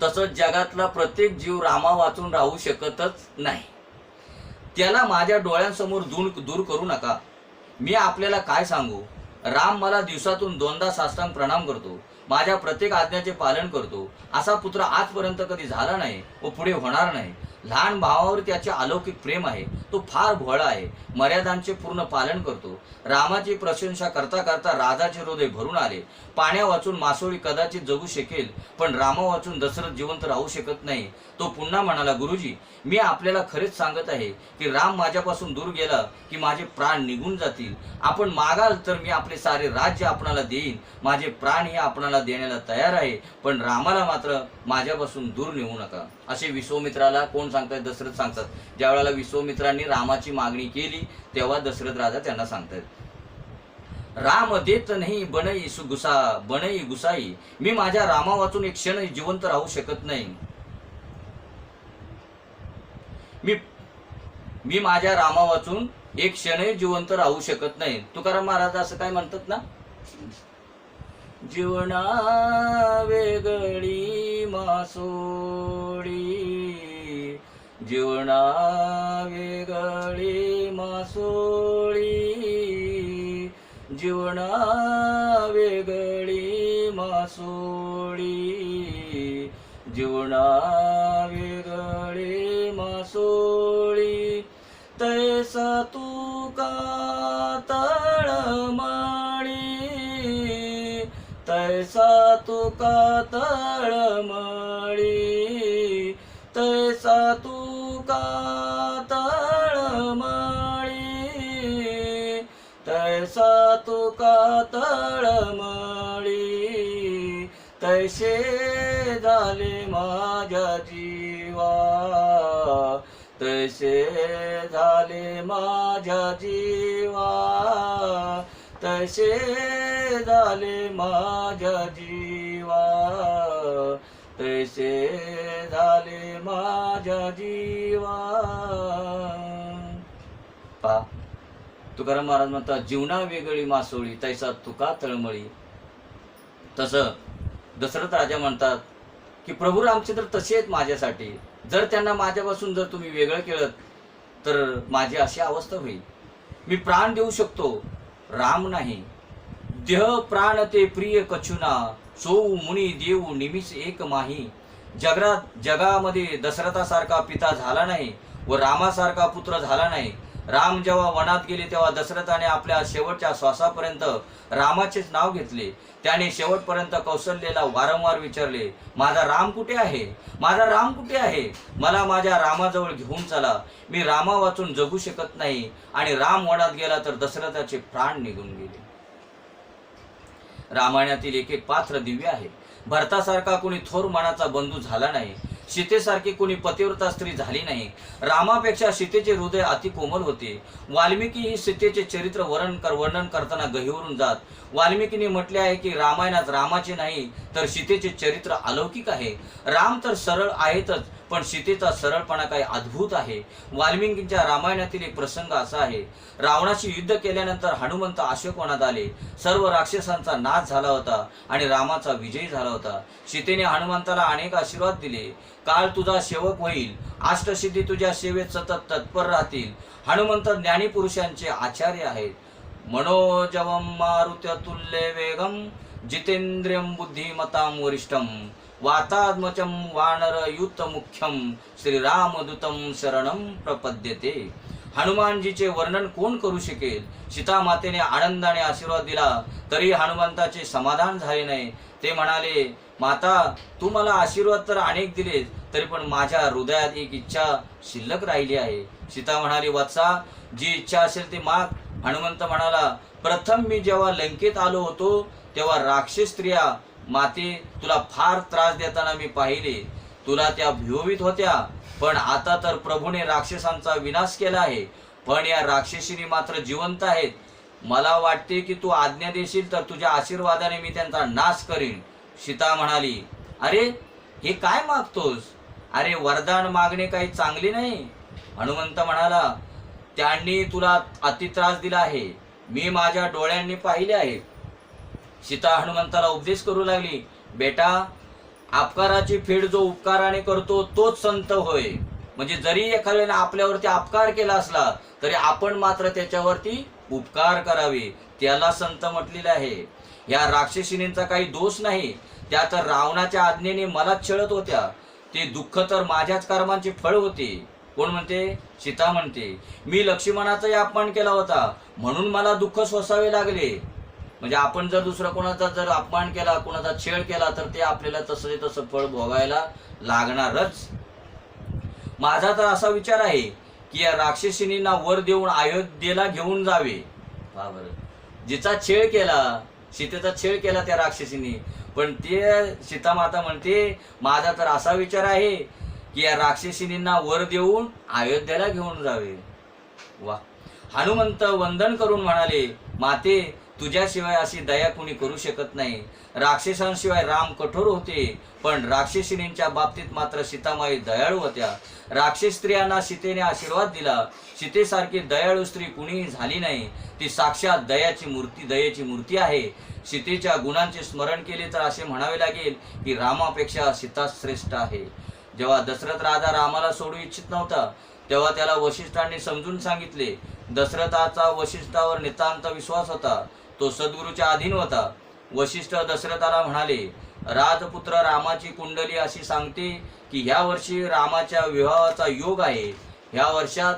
तसंच जगातला प्रत्येक जीव रामा वाचून राहू शकतच नाही. त्याला माझ्या डोळ्यांसमोर दूर करू नका. मी आपल्याला काय सांगू? राम मला दिवसातून 2दा साष्टांग प्रणाम करतो, माझ्या प्रत्येक आज्ञेचे पालन करतो. असा पुत्र आजपर्यंत कधी झाला नाही व पुढे होणार नाही. लहान भावावर त्याचे अलौकिक प्रेम आहे. तो फार भोळा आहे, मर्यादांचे पूर्ण पालन करतो. रामाची प्रशंसा करता करता राजाचे हृदय भरून आले. पाण्या वाचून मासोळी कदाचित जगू शकेल, पण रामा वाचून दशरथ जिवंत राहू शकत नाही. तो पुन्हा म्हणाला, गुरुजी, मी आपल्याला खरेच सांगत आहे की राम माझ्यापासून दूर गेला की माझे प्राण निघून जातील. आपण मागाल तर मी आपले सारे राज्य आपणाला देईन. माझे प्राण हे आपणाला देण्याला तयार आहे, पण रामाला मात्र माझ्यापासून दूर नेऊ नका. असे विश्वामित्राला कोण सांगतात? दशरथ सांगतात. ज्या वेळेला विश्वामित्रांनी रामाची मागणी केली तेव्हा दशरथ राजा त्यांना सांगतात, राम देत नाही बनई गुसाई. मी माझ्या रामा वाचून एक क्षण जिवंत राहू शकत नाही. मी माझ्या रामा वाचून एक क्षण जिवंत राहू शकत नाही. तुकाराम महाराज असं काय म्हणतात ना, जीवना वेगळी मासोळी, जीवना वेगळी मासोळी, जीवना वेगळी मासोळी, जीवना वेगळी मासोळी. तैसा तू का तळमळी, तैसा तू का तळमळी, तैसा तू का तळमळी, तैसा तू का तळमळी. तैसे झाले माझ्या जीवा, तैसे झाले माझ्या जीवा, तैसे झाले माझ्या जीवा, तैसे झाले माझ्या जीवा. पा तुकाराम महाराज म्हणतात, जीवना वेगळी मासोळी तैसा तुका तळमळी. तसं दशरथ राजा म्हणतात की प्रभू रामचंद्र तसे आहेत माझ्यासाठी. जर त्यांना माझ्यापासून जर तुम्ही वेगळं केलं तर माझी अशी अवस्था होईल. मी प्राण देऊ शकतो, राम नाही. देह प्राण ते प्रिय कछुना, सो मुनी देऊ निमिष एक माही. जगामध्ये दशरथासारखा पिता झाला नाही व रामासारखा पुत्र झाला नाही. राम जेव्हा वनात गेले तेव्हा दशरथाने आपल्या शेवटच्या श्वासापर्यंत रामाचेच नाव घेतले. त्याने शेवटपर्यंत कौशल्याला वारंवार विचारले, माझा राम कुठे आहे, माझा राम कुठे आहे, मला माझ्या रामाजवळ घेऊन चला. मी रामा वाचून जगू शकत नाही. आणि राम वनात गेला तर दशरथाचे प्राण निघून गेले. रामायणातील एक एक पात्र दिव्य आहे. भरतासारखा कोणी थोर मनाचा बंधू झाला नाही. सीतेसारखी कोणी पतिव्रता स्त्री झाली नाही. रामापेक्षा सीतेचे हृदय अति कोमल होते. वाल्मिकी ही सीतेचे चरित्र वर्णन करताना गहिवरून जात. वाल्मिकीने म्हटले आहे की रामायणात रामाचे नाही तर सीतेचे चरित्र अलौकिक आहे. राम तर सरळ आहेतच, पण सीतेचा सरळपणा काही अद्भुत आहे. वाल्मिकींच्या रामायणातील एक प्रसंग असा आहे. रावणाशी युद्ध केल्यानंतर हनुमंत अशोकवनात आले. सर्व राक्षसांचा नाश झाला होता आणि रामाचा विजय झाला होता. सीतेने हनुमंताला अनेक आशीर्वाद दिले. काळ तुझा सेवक होईल, अष्टसिद्धी तुझ्या सेवेत सतत तत्पर राहतील. हनुमंत ज्ञानी पुरुषांचे आचार्य आहेत. मनोजवम मारुत्य तुल्य वेगम, जितेंद्रियम बुद्धिमताम वरिष्ठम, वातात्मचम वानर युत मुख्यम, श्रीरामदूतम शरणम प्रपद्यते. हनुमानजीचे वर्णन कोण करू शकेल. सीता मातेने आनंदाने आशीर्वाद दिला तरी हनुमंताचे समाधान झाले नाही. ते म्हणाले, माता तू मला आशीर्वाद तर अनेक दिले तरी पण माझ्या हृदयात एक इच्छा शिल्लक राहिली आहे. सीता म्हणाली, वत्सा जी इच्छा असेल ते माग. हनुमंत म्हणाला, प्रथम मी जेव्हा लंकेत आलो होतो तेव्हा राक्षस स्त्रिया माते तुला फार त्रास देताना मी पाहिले. तुला त्या भिववीत होत्या, पण आता तर प्रभूने राक्षसांचा विनाश केला आहे. पण या राक्षसीनी मात्र जिवंत आहेत. मला वाटते की तू आज्ञा देशील तर तुझ्या आशीर्वादाने मी त्यांचा नाश करीन. सीता म्हणाली, अरे हे काय मागतोस. अरे वरदान मागणे काही चांगले नाही. हनुमंत म्हणाला, त्यांनी तुला अति त्रास दिला आहे, मी माझ्या डोळ्यांनी पाहिले आहे. सीता हनुमंताला उपदेश करू लागली, बेटा अपकाराची फेड जो उपकाराने करतो तोच संत होय. म्हणजे जरी एखाद्याने आपल्यावरती अपकार केला असला तरी आपण मात्र त्याच्यावरती उपकार करावे, त्याला संत म्हटलेले आहे. या राक्षसीनींचा काही दोष नाही. त्या तर रावणाच्या आज्ञेने मलाच छळत होत्या. ते दुःख तर माझ्याच कर्मांचे फळ होते. कोण म्हणते? सीता म्हणते, मी लक्ष्मणाचाही अपमान केला होता म्हणून मला दुःख सोसावे लागले. म्हणजे आपण जर दुसरा कोणाचा जर अपमान केला, कोणाचा छळ केला तर ते आपल्याला तसं फळ भोगायला लागणारच. माझा तर असा विचार आहे की या राक्षसीनींना वर देऊन अयोध्येला घेऊन जावे. जिचा छळ केला, सीतेचा छळ केला त्या राक्षसीने, पण ते सीता माता म्हणते, माझा तर असा विचार आहे की या राक्षसीनींना वर देऊन अयोध्येला घेऊन जावे. वा. हनुमंत वंदन करून म्हणाले, माते तुझ्याशिवाय अशी दया कोणी करू शकत नाही. राक्षसांशिवाय राम कठोर होते, पण राक्षसीनींच्या बाबतीत मात्र सीतामाई दयाळू होत्या. राक्षस स्त्रियांना सीतेने आशीर्वाद दिला. सीतेसारखी दयाळू स्त्री कुणीही झाली नाही. ती साक्षात दयेची मूर्ती आहे. सीतेच्या गुणांचे स्मरण केले तर असे म्हणावे लागेल की रामापेक्षा सीता श्रेष्ठ आहे. जेव्हा दशरथ राजा रामाला सोडू इच्छित नव्हता तेव्हा त्याला वशिष्ठांनी समजून सांगितले. दशरथाचा वशिष्ठावर नितांत विश्वास होता. तो सद्गुरूच्या अधीन होता. वशिष्ठ दशरथाला म्हणाले, राजपुत्र रामाची कुंडली अशी सांगते की ह्या वर्षी रामाच्या विवाहाचा योग आहे. ह्या वर्षात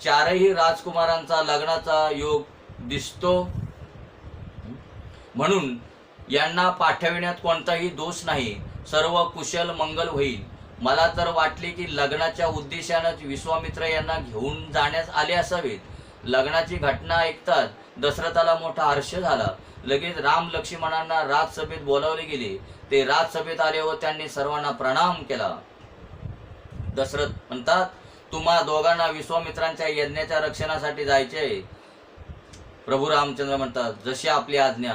4ही राजकुमारांचा लग्नाचा योग दिसतो, म्हणून यांना पाठविण्यात कोणताही दोष नाही. सर्व कुशल मंगल होईल. मला तर वाटले की लग्नाच्या उद्देशानेच विश्वामित्र यांना घेऊन जाण्यास आले असावेत. लग्नाची घटना ऐकताच दशरथाला मोठा हर्ष झाला. लगेच राम लक्ष्मणांना राजसभेत बोलावले गेले. ते राजसभेत आले व त्यांनी सर्वांना प्रणाम केला. दशरथ म्हणतात, तुम्हा दोघांना विश्वामित्रांच्या यज्ञाच्या रक्षणासाठी जायचे आहे. प्रभू रामचंद्र म्हणतात, जशी आपली आज्ञा.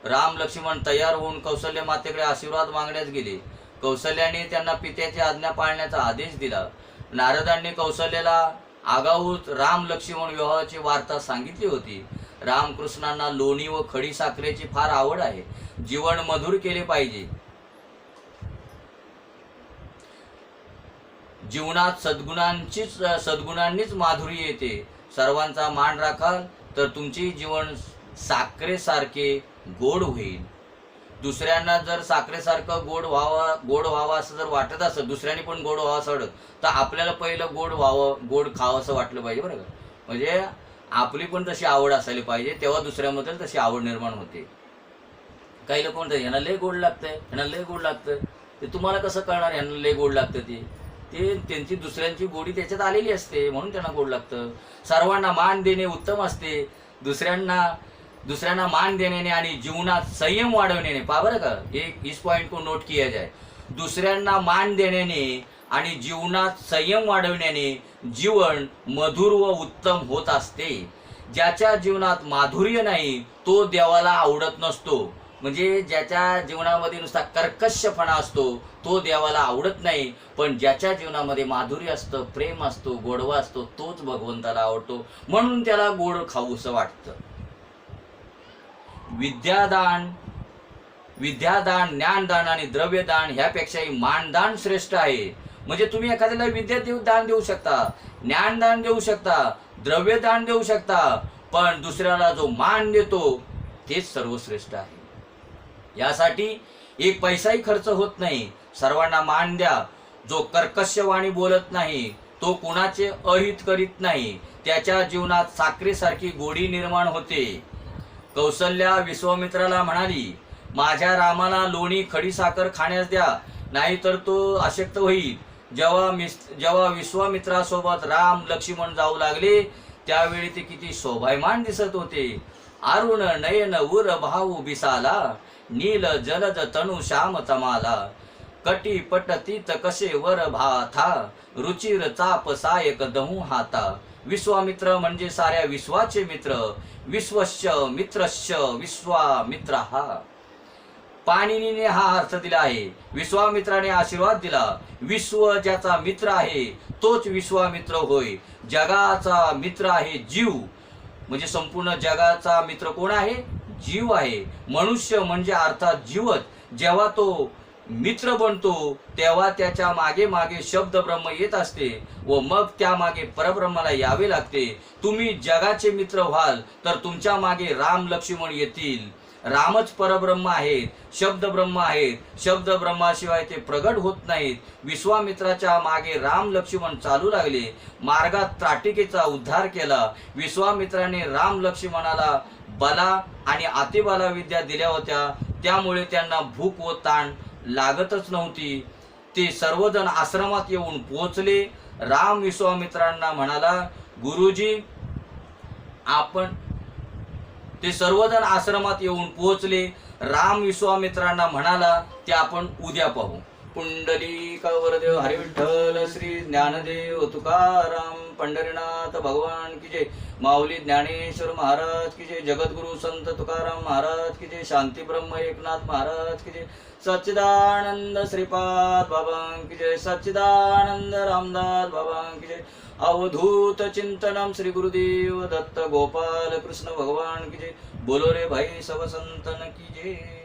राम लक्ष्मण तयार होऊन कौशल्य मातेकडे आशीर्वाद मागण्यास गेले. कौसल्याने त्यांना पित्याची आज्ञा पाळण्याचा आदेश दिला. नारदांनी कौसल्याला आगाऊच राम लक्ष्मण विवाहाची वार्ता सांगितली होती. रामकृष्णांना लोणी व खडी साखरेची फार आवड आहे. जीवन मधुर केले पाहिजे. जीवनात सद्गुणांनीच माधुरी येते. सर्वांचा मान राखाल तर तुमचे जीवन साखरेसारखे गोड होईल. दुसऱ्यांना जर साखरेसारखं गोड व्हावं असं जर वाटत असं, दुसऱ्यांनी पण गोड व्हावं असं वाटत, तर आपल्याला पहिलं गोड खावं असं वाटलं पाहिजे बरं का. म्हणजे आपली पण तशी आवड असायला पाहिजे, तेव्हा दुसऱ्याबद्दल तशी आवड निर्माण होते. काही लोक म्हणतात ह्यांना लय गोड लागतंय, ह्यांना लय गोड लागतं. ते तुम्हाला कसं कळणार ह्यांना लय गोड लागतं? ते त्यांची दुसऱ्यांची गोडी त्याच्यात आलेली असते म्हणून त्यांना गोड लागतं. सर्वांना मान देणे उत्तम असते. दुसऱ्यांना मान देण्याने आणि जीवनात संयम वाढवण्याने, पहा बरं का, इस पॉइंट को नोट किया जाए. दुसऱ्यांना मान देण्याने आणि जीवनात संयम वाढवण्याने जीवन मधुर व उत्तम होत असते. ज्याच्या जीवनात माधुर्य नाही तो देवाला आवडत नसतो. म्हणजे ज्याच्या जीवनामध्ये नुसता कर्कशपणा असतो तो देवाला आवडत नाही. पण ज्याच्या जीवनामध्ये माधुर्य असतं, प्रेम असतो, गोडवा असतो, तोच भगवंताला आवडतो. म्हणून त्याला गोड खाऊसं वाटतं. विद्यादान, ज्ञानदान आणि द्रव्यदान ह्यापेक्षाही मानदान श्रेष्ठ आहे. म्हणजे तुम्ही एखाद्याला विद्या दान देऊ शकता, ज्ञानदान देऊ शकता, द्रव्यदान देऊ शकता, पण दुसऱ्याला जो मान देतो तेच सर्वश्रेष्ठ आहे. यासाठी एक पैसाही खर्च होत नाही. सर्वांना मान द्या. जो कर्कशवाणी बोलत नाही, तो कुणाचे अहित करीत नाही, त्याच्या जीवनात साखरेसारखी गोडी निर्माण होते. कौसल्या विश्वामित्राला म्हणाली, माझ्या रामाला लोणी खडी साखर खाण्यास द्या, नाहीतर तो अशक्त होईल. जेव्हा विश्वामित्रासोबत राम लक्ष्मण जाऊ लागले त्यावेळी ते किती शोभायमान दिसत होते. अरुण नयन उर भाऊ बिसाला, नील जलद तनु श्याम तमाला, कटी पटतीत कसे वर भाथा, रुचिर चाप सायक दहू हाता. विश्वामित्र म्हणजे साऱ्या विश्वाचे मित्र. विश्वस्य मित्रस्य विश्वामित्र हा. पाणिनीने हा अर्थ दिला आहे. विश्वामित्राने आशीर्वाद दिला. विश्व ज्याचा मित्र आहे तोच विश्वामित्र होय. जगाचा मित्र आहे जीव. म्हणजे संपूर्ण जगाचा मित्र कोण आहे? जीव आहे. मनुष्य म्हणजे अर्थात जीवच. जेव्हा तो मित्र बनतो तेव्हा त्याच्या मागे मागे शब्द ब्रह्म येत असते व मग त्या मागे परब्रह्माला यावे लागते. तुम्ही जगाचे मित्र व्हाल तर तुमच्या मागे राम लक्ष्मण येतील. रामच परब्रह्म आहेत, शब्द ब्रह्म आहेत. शब्द ब्रह्माशिवाय ते प्रगट होत नाहीत. विश्वामित्राच्या मागे राम लक्ष्मण चालू लागले. मार्गात त्राटिकेचा उद्धार केला. विश्वामित्राने राम लक्ष्मणाला बला आणि अतिबला विद्या दिल्या होत्या. त्यामुळे त्यांना भूक व ताण लागतच नव्हती. ते सर्वजण आश्रमात येऊन पोहोचले. राम विश्वामित्रांना म्हणाला, गुरुजी आपण. ते सर्वजण आश्रमात येऊन पोहोचले. राम विश्वामित्रांना म्हणाला, ते आपण उद्या पाहू. पुंडलिक वरदेव हरी विठ्ठल श्री ज्ञानदेव तुकाराम पंढरीनाथ भगवान की जय. माऊली ज्ञानेश्वर महाराज की जय. जगद्गुरु संत तुकाराम महाराज की जय. शांती ब्रह्म एकनाथ महाराज की जय. सच्चिदानंद श्रीपाद बाबा की जय. सच्चिदानंद रामदास बाबा की जय. अवधूत चिंतनम श्री गुरुदेव दत्त गोपाल कृष्ण भगवान की जय. बोलो रे भाई सब संतन की जय.